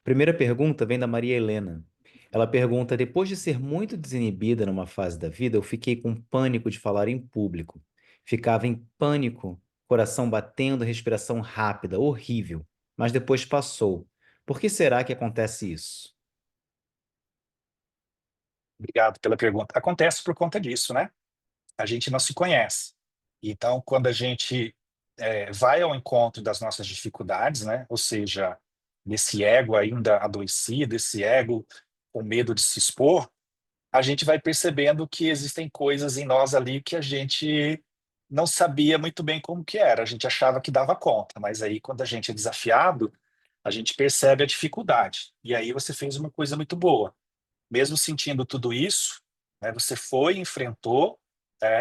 Primeira pergunta vem da Maria Helena. Ela pergunta: depois de ser muito desinibida numa fase da vida, eu fiquei com pânico de falar em público. Ficava em pânico, coração batendo, respiração rápida, horrível. Mas depois passou. Por que será que acontece isso? Obrigado pela pergunta. Acontece por conta disso, né? A gente não se conhece. Então, quando a gente vai ao encontro das nossas dificuldades, né? Ou seja, desse ego ainda adoecido, esse ego com medo de se expor, a gente vai percebendo que existem coisas em nós ali que a gente não sabia muito bem como que era. A gente achava que dava conta, mas aí quando a gente é desafiado, a gente percebe a dificuldade. E aí você fez uma coisa muito boa. Mesmo sentindo tudo isso, né, você foi, enfrentou,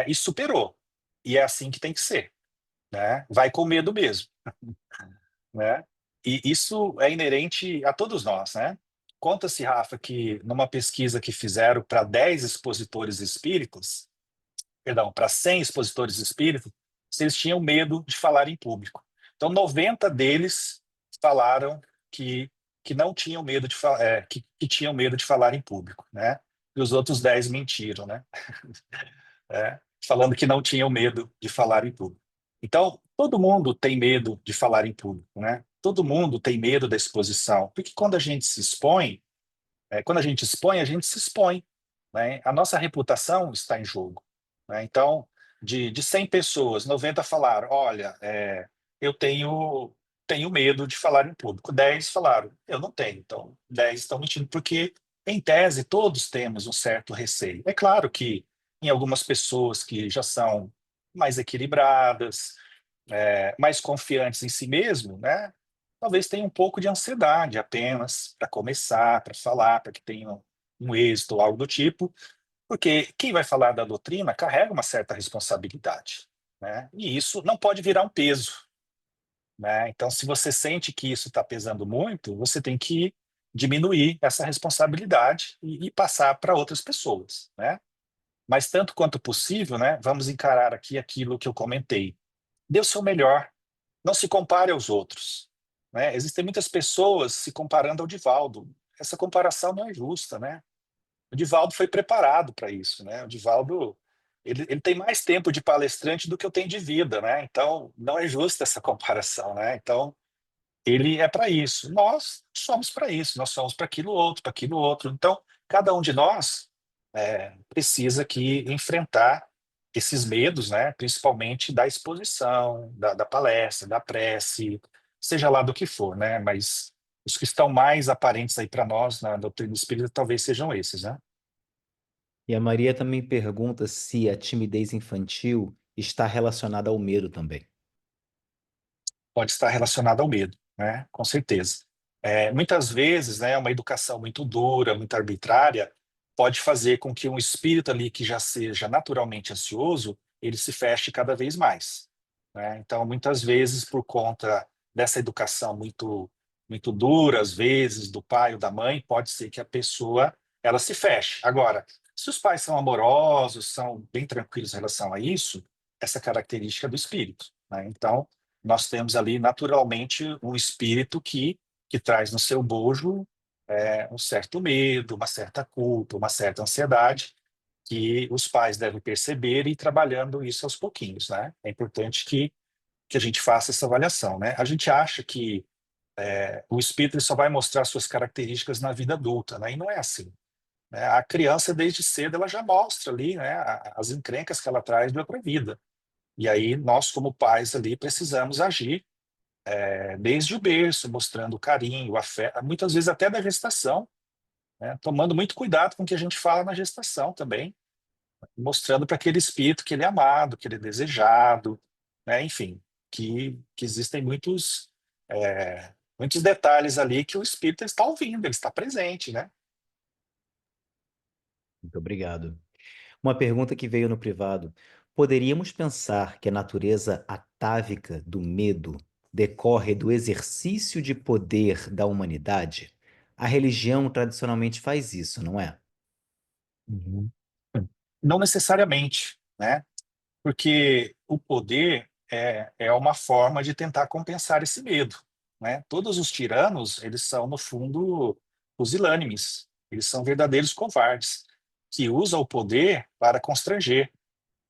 e superou. E é assim que tem que ser, né? Vai com medo mesmo, né? E isso é inerente a todos nós, né? Conta-se, Rafa, que numa pesquisa que fizeram para 10 expositores espíritas, perdão, para 100 expositores espíritas, eles tinham medo de falar em público. Então, 90 deles falaram que, que não tinham medo de que tinham medo de falar em público, né? E os outros 10 mentiram, né? Falando que não tinham medo de falar em público. Então, todo mundo tem medo de falar em público, né? Todo mundo tem medo da exposição, porque quando a gente se expõe, quando a gente se expõe, né? A nossa reputação está em jogo, né? Então, de 100 pessoas, 90 falaram, olha, eu tenho medo de falar em público. 10 falaram, eu não tenho. Então, 10 estão mentindo, porque, em tese, todos temos um certo receio. É claro que em algumas pessoas que já são mais equilibradas, mais confiantes em si mesmo, né? Talvez tenha um pouco de ansiedade apenas para começar, para falar, para que tenha um êxito ou algo do tipo, porque quem vai falar da doutrina carrega uma certa responsabilidade, né? E isso não pode virar um peso, né? Então, se você sente que isso está pesando muito, você tem que diminuir essa responsabilidade e passar para outras pessoas, né? Mas tanto quanto possível, né? Vamos encarar aqui aquilo que eu comentei. Dê o seu melhor, não se compare aos outros, né? Existem muitas pessoas se comparando ao Divaldo. Essa comparação não é justa, né? O Divaldo foi preparado para isso, né? O Divaldo, ele tem mais tempo de palestrante do que eu tenho de vida, né? Então, não é justa essa comparação, né? Então, ele é para isso. Nós somos para isso. Nós somos para aquilo outro, para aquilo outro. Então, cada um de nós precisa que enfrentar esses medos, né? Principalmente da exposição, da palestra, da prece, seja lá do que for, né? Mas os que estão mais aparentes aí para nós na doutrina espírita talvez sejam esses, né? E a Maria também pergunta se a timidez infantil está relacionada ao medo também. Pode estar relacionado ao medo, né? Com certeza. Muitas vezes, né, uma educação muito dura, muito arbitrária, pode fazer com que um espírito ali que já seja naturalmente ansioso, ele se feche cada vez mais, né? Então, muitas vezes, por conta dessa educação muito dura, às vezes, do pai ou da mãe, pode ser que a pessoa ela se feche. Agora, se os pais são amorosos, são bem tranquilos em relação a isso, essa característica é do espírito, né? Então, nós temos ali naturalmente um espírito que traz no seu bojo um certo medo, uma certa culpa, uma certa ansiedade, que os pais devem perceber e ir trabalhando isso aos pouquinhos, né? É importante que a gente faça essa avaliação, né? A gente acha que o espírito ele só vai mostrar suas características na vida adulta, né? E não é assim, né? A criança, desde cedo, ela já mostra ali, né, as encrencas que ela traz de outra vida. E aí, nós, como pais ali, precisamos agir desde o berço, mostrando o carinho, o afeto, muitas vezes até da gestação, né? Tomando muito cuidado com o que a gente fala na gestação também, mostrando para aquele espírito que ele é amado, que ele é desejado, né? Enfim, que existem muitos detalhes ali que o espírito está ouvindo, ele está presente, né? Muito obrigado. Uma pergunta que veio no privado. Poderíamos pensar que a natureza atávica do medo decorre do exercício de poder da humanidade? A religião tradicionalmente faz isso, não é? Uhum. Não necessariamente, né? Porque o poder é uma forma de tentar compensar esse medo, né? Todos os tiranos, eles são, no fundo, pusilânimes, eles são verdadeiros covardes, que usam o poder para constranger,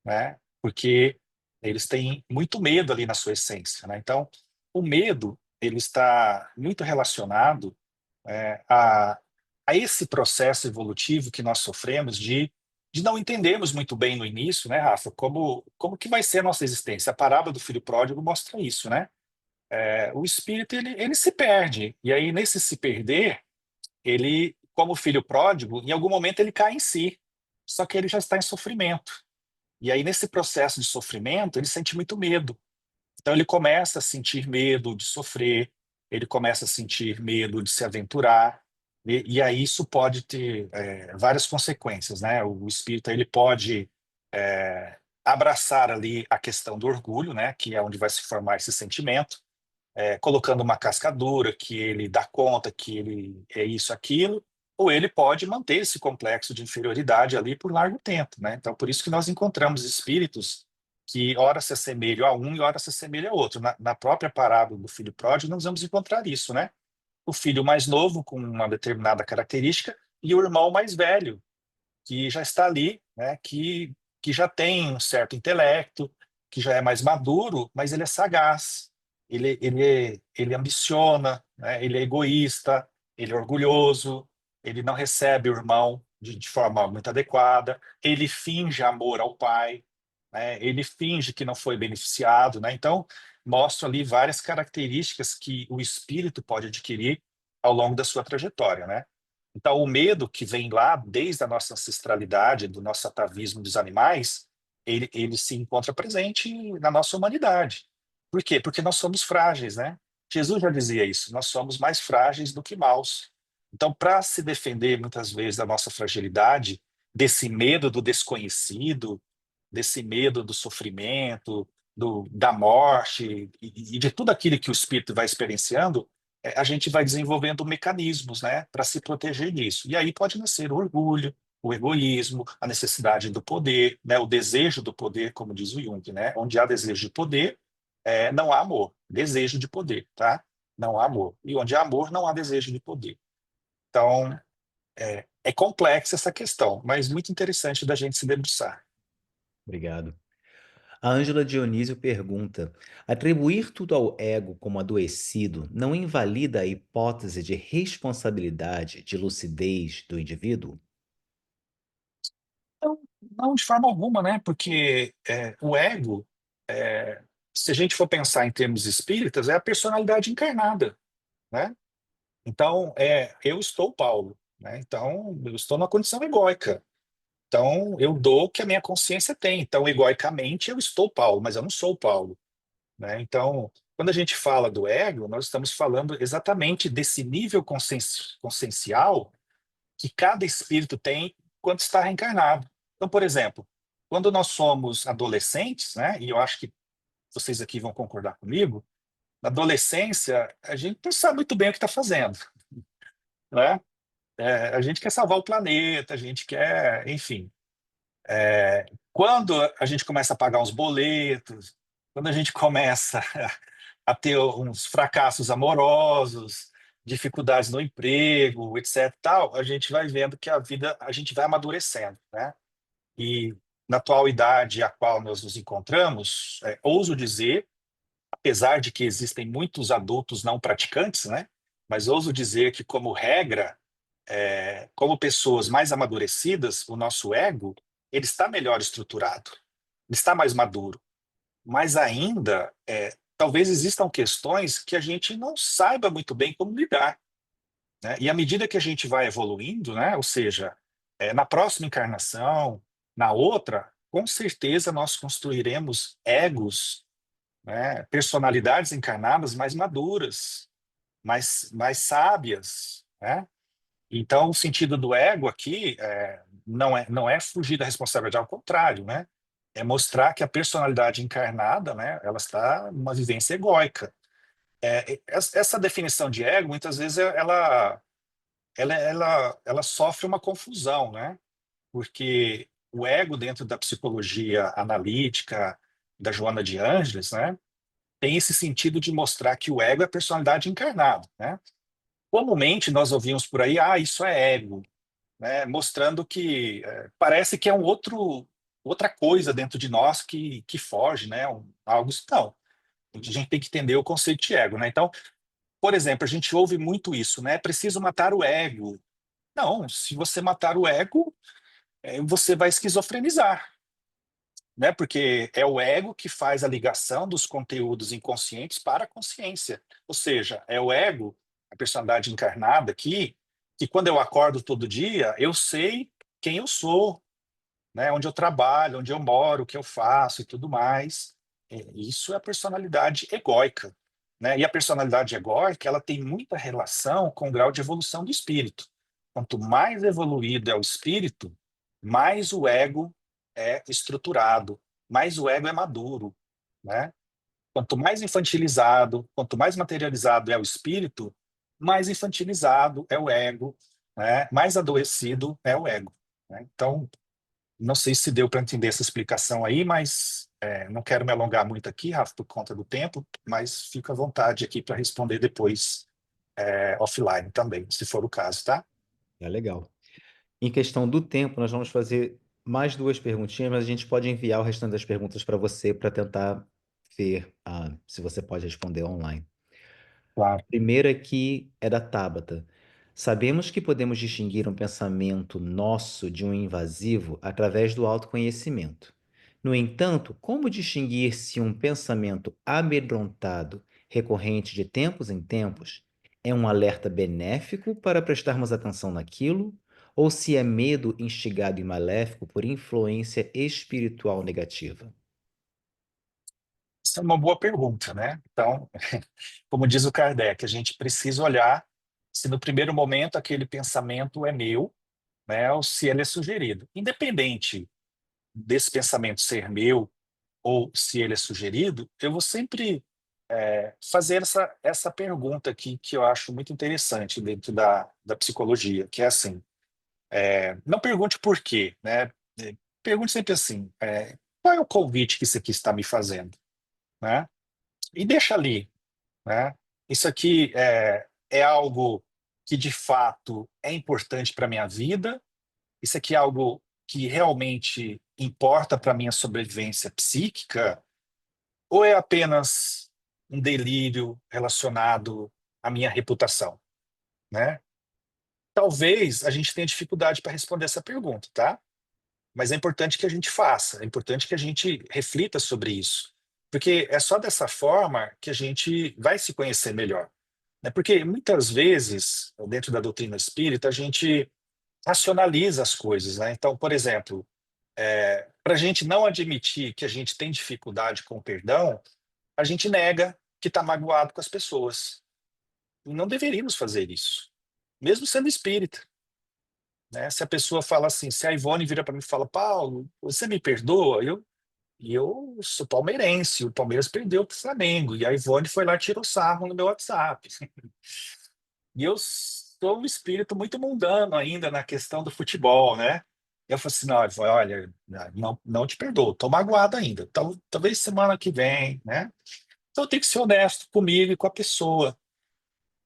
né? Porque eles têm muito medo ali na sua essência, né? Então, o medo, ele está muito relacionado a esse processo evolutivo que nós sofremos de de não entendermos muito bem no início, né, Rafa, como que vai ser a nossa existência. A parábola do filho pródigo mostra isso, né? O espírito, ele se perde, e aí nesse se perder, ele, como filho pródigo, em algum momento ele cai em si, só que ele já está em sofrimento. E aí nesse processo de sofrimento, ele sente muito medo. Então ele começa a sentir medo de sofrer, ele começa a sentir medo de se aventurar, e aí isso pode ter várias consequências, né? O espírito ele pode abraçar ali a questão do orgulho, né? Que é onde vai se formar esse sentimento, colocando uma casca dura, que ele dá conta que ele é isso, aquilo, ou ele pode manter esse complexo de inferioridade ali por largo tempo, né? Então, por isso que nós encontramos espíritos que ora se assemelham a um e ora se assemelham a outro. Na própria parábola do filho pródigo, nós vamos encontrar isso, né? O filho mais novo com uma determinada característica e o irmão mais velho que já está ali, né, que já tem um certo intelecto, que já é mais maduro, mas ele é sagaz, ele ambiciona, né, ele é egoísta, ele é orgulhoso, ele não recebe o irmão de forma muito adequada, ele finge amor ao pai, né, ele finge que não foi beneficiado, né, então mostra ali várias características que o espírito pode adquirir ao longo da sua trajetória, né? Então, o medo que vem lá desde a nossa ancestralidade, do nosso atavismo dos animais, ele se encontra presente na nossa humanidade. Por quê? Porque nós somos frágeis, né? Jesus já dizia isso, nós somos mais frágeis do que maus. Então, para se defender muitas vezes da nossa fragilidade, desse medo do desconhecido, desse medo do sofrimento, da morte e de tudo aquilo que o espírito vai experienciando, a gente vai desenvolvendo mecanismos, né, para se proteger disso. E aí pode nascer o orgulho, o egoísmo, a necessidade do poder, né, o desejo do poder, como diz o Jung, né? Onde há desejo de poder, não há amor. Desejo de poder, tá? Não há amor. E onde há amor, não há desejo de poder. Então, é complexa essa questão, mas muito interessante da gente se debruçar. Obrigado. A Ângela Dionísio pergunta: atribuir tudo ao ego como adoecido não invalida a hipótese de responsabilidade, de lucidez do indivíduo? Então, não de forma alguma, né? Porque o ego, se a gente for pensar em termos espíritas, é a personalidade encarnada, né? Então, eu estou Paulo, né? Então, eu estou numa condição egóica. Então, eu dou o que a minha consciência tem. Então, egoicamente, eu estou Paulo, mas eu não sou Paulo, né? Então, quando a gente fala do ego, nós estamos falando exatamente desse nível consciencial que cada espírito tem quando está reencarnado. Então, por exemplo, quando nós somos adolescentes, né? E eu acho que vocês aqui vão concordar comigo, na adolescência, a gente não sabe muito bem o que está fazendo, né? A gente quer salvar o planeta, a gente quer, enfim. Quando a gente começa a pagar uns boletos, quando a gente começa a ter uns fracassos amorosos, dificuldades no emprego, etc, tal, a gente vai vendo que a vida, a gente vai amadurecendo, né? E na atual idade a qual nós nos encontramos, ouso dizer, apesar de que existem muitos adultos não praticantes, né? Mas ouso dizer que, como regra, como pessoas mais amadurecidas, o nosso ego ele está melhor estruturado, ele está mais maduro. Mas ainda, talvez existam questões que a gente não saiba muito bem como lidar, né? E à medida que a gente vai evoluindo, né? Ou seja, na próxima encarnação, na outra, com certeza nós construiremos egos, né? Personalidades encarnadas mais maduras, mais sábias, né? Então, o sentido do ego aqui não é fugir da responsabilidade, ao contrário, né? É mostrar que a personalidade encarnada, né, ela está numa vivência egóica. Essa definição de ego, muitas vezes, ela sofre uma confusão, né? Porque o ego, dentro da psicologia analítica da Joana de Ângeles, né, tem esse sentido de mostrar que o ego é a personalidade encarnada, né? Comumente, nós ouvimos por aí, isso é ego, né, mostrando que parece que é outra coisa dentro de nós que foge, né, algo não. A gente tem que entender o conceito de ego, né? Então, por exemplo, a gente ouve muito isso, né? É preciso matar o ego. Não, se você matar o ego, você vai esquizofrenizar, né? Porque é o ego que faz a ligação dos conteúdos inconscientes para a consciência. Ou seja, é o ego, a personalidade encarnada aqui, que quando eu acordo todo dia, eu sei quem eu sou, né? Onde eu trabalho, onde eu moro, o que eu faço e tudo mais. Isso é a personalidade egóica, né? E a personalidade egóica, ela tem muita relação com o grau de evolução do espírito. Quanto mais evoluído é o espírito, mais o ego é estruturado, mais o ego é maduro, né? Quanto mais infantilizado, quanto mais materializado é o espírito, mais infantilizado é o ego, né? Mais adoecido é o ego, né? Então, não sei se deu para entender essa explicação aí, mas não quero me alongar muito aqui, Rafa, por conta do tempo, mas fica à vontade aqui para responder depois, offline também, se for o caso, tá? É legal. Em questão do tempo, nós vamos fazer mais duas perguntinhas, mas a gente pode enviar o restante das perguntas para você para tentar ver se você pode responder online. Claro. Primeira aqui é da Tabata. Sabemos que podemos distinguir um pensamento nosso de um invasivo através do autoconhecimento. No entanto, como distinguir se um pensamento amedrontado, recorrente de tempos em tempos, é um alerta benéfico para prestarmos atenção naquilo, ou se é medo instigado e maléfico por influência espiritual negativa? Essa é uma boa pergunta, né? Então, como diz o Kardec, a gente precisa olhar se no primeiro momento aquele pensamento é meu, né, ou se ele é sugerido. Independente desse pensamento ser meu ou se ele é sugerido, eu vou sempre fazer essa pergunta aqui que eu acho muito interessante dentro da psicologia, que é assim, não pergunte por quê, né? Pergunte sempre assim, qual é o convite que isso aqui está me fazendo, né? E deixa ali, né? Isso aqui é algo que de fato é importante para a minha vida, isso aqui é algo que realmente importa para a minha sobrevivência psíquica, ou é apenas um delírio relacionado à minha reputação, né? Talvez a gente tenha dificuldade para responder essa pergunta, tá? Mas é importante que a gente faça, é importante que a gente reflita sobre isso, porque é só dessa forma que a gente vai se conhecer melhor, né? Porque muitas vezes, dentro da doutrina espírita, a gente racionaliza as coisas, né? Então, por exemplo, para a gente não admitir que a gente tem dificuldade com o perdão, a gente nega que está magoado com as pessoas. E não deveríamos fazer isso, mesmo sendo espírita, né? Se a pessoa fala assim, se a Ivone vira para mim e fala, Paulo, você me perdoa? Eu sou palmeirense, o Palmeiras perdeu para o Flamengo, e a Ivone foi lá e tirou sarro no meu WhatsApp. E eu sou um espírito muito mundano ainda na questão do futebol, né? Eu falei assim, não, Ivone, olha, não te perdoo, estou magoado ainda. Talvez semana que vem, né? Então eu tenho que ser honesto comigo e com a pessoa.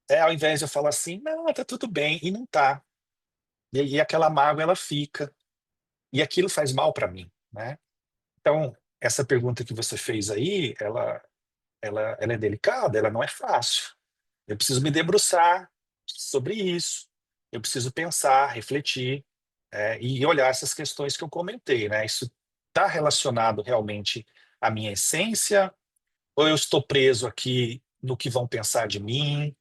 Ao invés de eu falar assim, não, tá tudo bem, e não tá. E aquela mágoa, ela fica. E aquilo faz mal para mim, né? Então, essa pergunta que você fez aí, ela é delicada, ela não é fácil. Eu preciso me debruçar sobre isso. Eu preciso pensar, refletir, e olhar essas questões que eu comentei, né? Isso está relacionado realmente à minha essência, ou eu estou preso aqui no que vão pensar de mim,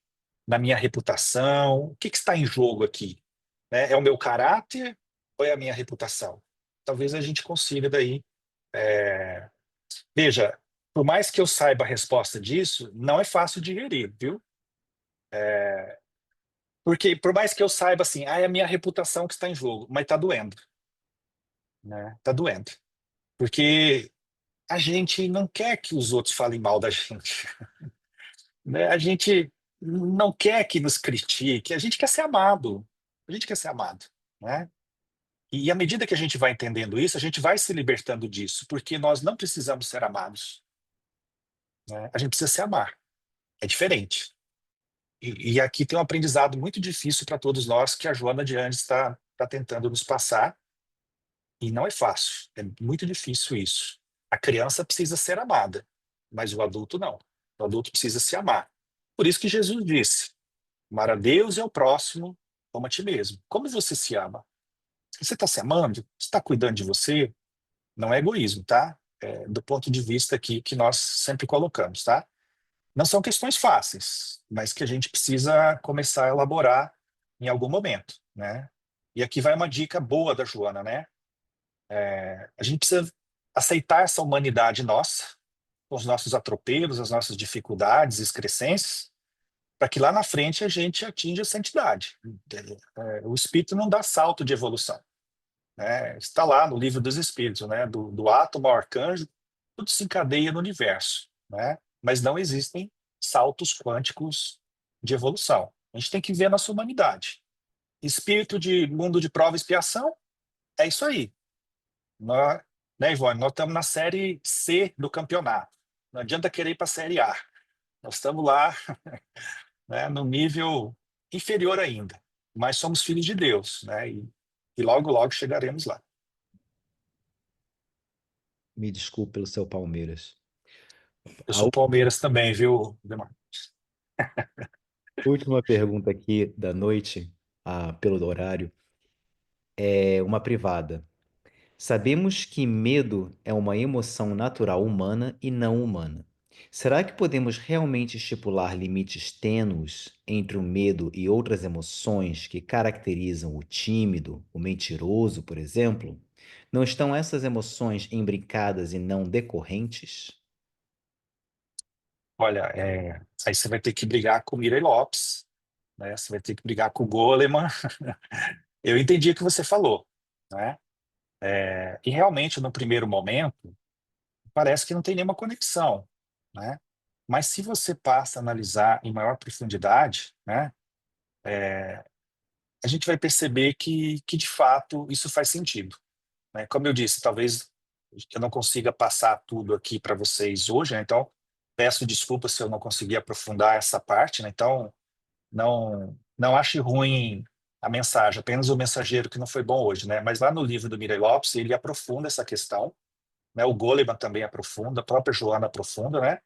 na minha reputação? O que está em jogo aqui? Né? É o meu caráter ou é a minha reputação? Talvez a gente consiga daí. é, Veja, por mais que eu saiba a resposta disso, não é fácil de digerir, viu? Porque por mais que eu saiba assim, é a minha reputação que está em jogo, mas está doendo, né? Está doendo. Porque a gente não quer que os outros falem mal da gente, né? A gente não quer que nos critique, a gente quer ser amado. A gente quer ser amado, né? E à medida que a gente vai entendendo isso, a gente vai se libertando disso, porque nós não precisamos ser amados, né? A gente precisa se amar. É diferente. E aqui tem um aprendizado muito difícil para todos nós que a Joana de Andes está tentando nos passar, e não é fácil. É muito difícil isso. A criança precisa ser amada, mas o adulto não. O adulto precisa se amar. Por isso que Jesus disse: amar a Deus e ao próximo como a ti mesmo. Como você se ama? Se você está se amando, você está cuidando de você, não é egoísmo, tá? É, do ponto de vista aqui que nós sempre colocamos, tá? Não são questões fáceis, mas que a gente precisa começar a elaborar em algum momento, né? E aqui vai uma dica boa da Joana, né? A gente precisa aceitar essa humanidade nossa, com os nossos atropelos, as nossas dificuldades, excrescências, para que lá na frente a gente atinja a santidade. O espírito não dá salto de evolução, né? Está lá no livro dos espíritos, né? Do átomo ao arcanjo, tudo se encadeia no universo, né? Mas não existem saltos quânticos de evolução. A gente tem que ver a nossa humanidade. Espírito de mundo de prova e expiação, é isso aí. Nós, né, Ivone? Nós estamos na série C do campeonato. Não adianta querer ir para a série A. Nós estamos lá, né, no nível inferior ainda. Mas somos filhos de Deus, né? E logo, logo chegaremos lá. Me desculpe pelo seu Palmeiras. Eu A sou Palmeiras também, viu, Demar? última pergunta aqui da noite, pelo horário, é uma privada. Sabemos que medo é uma emoção natural humana e não humana. Será que podemos realmente estipular limites tênues entre o medo e outras emoções que caracterizam o tímido, o mentiroso, por exemplo? Não estão essas emoções imbricadas e não decorrentes? Olha, aí você vai ter que brigar com o Mirei Lopes, né? Você vai ter que brigar com o Goleman. Eu entendi o que você falou, né? E realmente, no primeiro momento, parece que não tem nenhuma conexão, né? Mas se você passa a analisar em maior profundidade, né, a gente vai perceber que de fato isso faz sentido, né? Como eu disse, talvez eu não consiga passar tudo aqui para vocês hoje, né? Então peço desculpas se eu não conseguir aprofundar essa parte, né? Então não ache ruim a mensagem, apenas o mensageiro que não foi bom hoje, né? Mas lá no livro do Mirei Lopes ele aprofunda essa questão, né? O Goleman também aprofunda, a própria Joana aprofunda, né?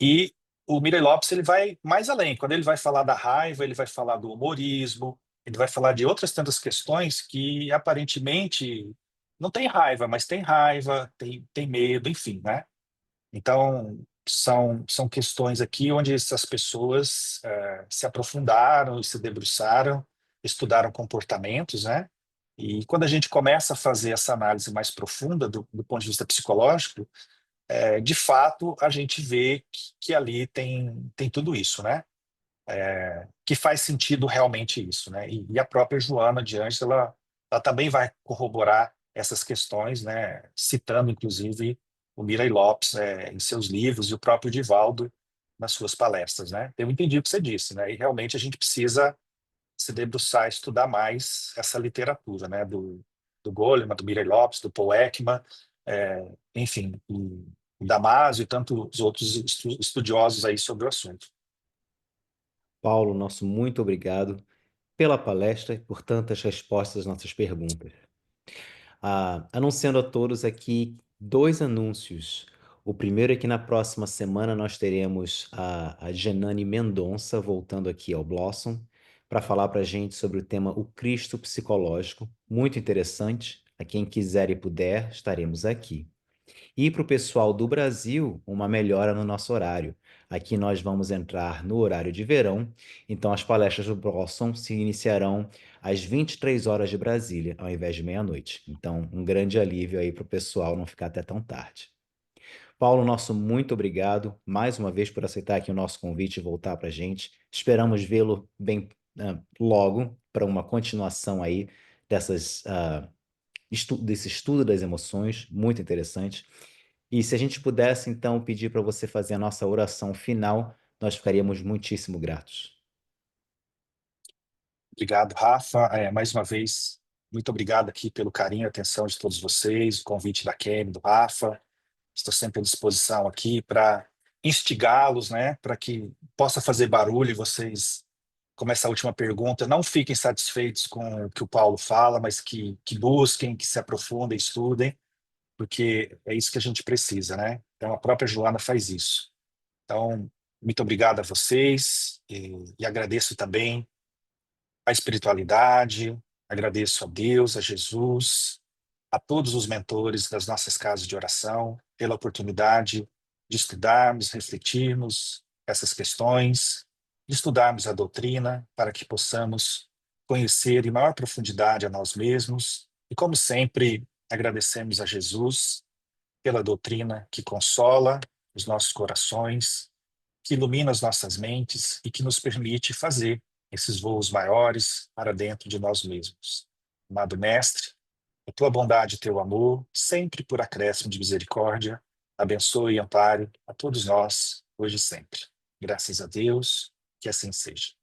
E o Mirei Lopes ele vai mais além. Quando ele vai falar da raiva, ele vai falar do humorismo, ele vai falar de outras tantas questões que aparentemente não tem raiva, mas tem raiva, tem medo, enfim, né? Então, são questões aqui onde essas pessoas se aprofundaram e se debruçaram, estudaram comportamentos, né? E quando a gente começa a fazer essa análise mais profunda do ponto de vista psicológico, de fato, a gente vê que ali tem tudo isso, né? Que faz sentido realmente isso, né? E a própria Joana de Anjos, ela também vai corroborar essas questões, né? Citando, inclusive, o Mirei Lopes em seus livros e o próprio Divaldo nas suas palestras, né? Eu entendi o que você disse, né? E realmente a gente precisa se debruçar, estudar mais essa literatura, né? Do Goleman, do Mirei Lopes, do Paul Ekman, enfim, o Damasio e tantos outros estudiosos aí sobre o assunto. Paulo, nosso muito obrigado pela palestra e por tantas respostas às nossas perguntas. Anunciando a todos aqui dois anúncios. O primeiro é que na próxima semana nós teremos a Genane Mendonça voltando aqui ao Blossom para falar para a gente sobre o tema O Cristo Psicológico. Muito interessante. A quem quiser e puder, estaremos aqui. E para o pessoal do Brasil, uma melhora no nosso horário. Aqui nós vamos entrar no horário de verão, então as palestras do Blossom se iniciarão às 23 horas de Brasília, ao invés de meia-noite. Então, um grande alívio aí para o pessoal não ficar até tão tarde. Paulo, nosso muito obrigado mais uma vez por aceitar aqui o nosso convite e voltar para a gente. Esperamos vê-lo bem logo para uma continuação aí desse estudo das emoções, muito interessante. E se a gente pudesse, então, pedir para você fazer a nossa oração final, nós ficaríamos muitíssimo gratos. Obrigado, Rafa. Mais uma vez, muito obrigado aqui pelo carinho e atenção de todos vocês, o convite da Kemi, do Rafa. Estou sempre à disposição aqui para instigá-los, né, para que possa fazer barulho e vocês, como essa última pergunta, não fiquem satisfeitos com o que o Paulo fala, mas que busquem, que se aprofundem, estudem, porque é isso que a gente precisa, né? Então, a própria Joana faz isso. Então, muito obrigado a vocês e agradeço também a espiritualidade, Agradeço a Deus, a Jesus, a todos os mentores das nossas casas de oração, pela oportunidade de estudarmos, refletirmos essas questões, de estudarmos a doutrina, para que possamos conhecer em maior profundidade a nós mesmos. E, como sempre, agradecemos a Jesus pela doutrina que consola os nossos corações, que ilumina as nossas mentes e que nos permite fazer esses voos maiores para dentro de nós mesmos. Amado Mestre, a tua bondade e teu amor, sempre por acréscimo de misericórdia, abençoe e ampare a todos nós, hoje e sempre. Graças a Deus, que assim seja.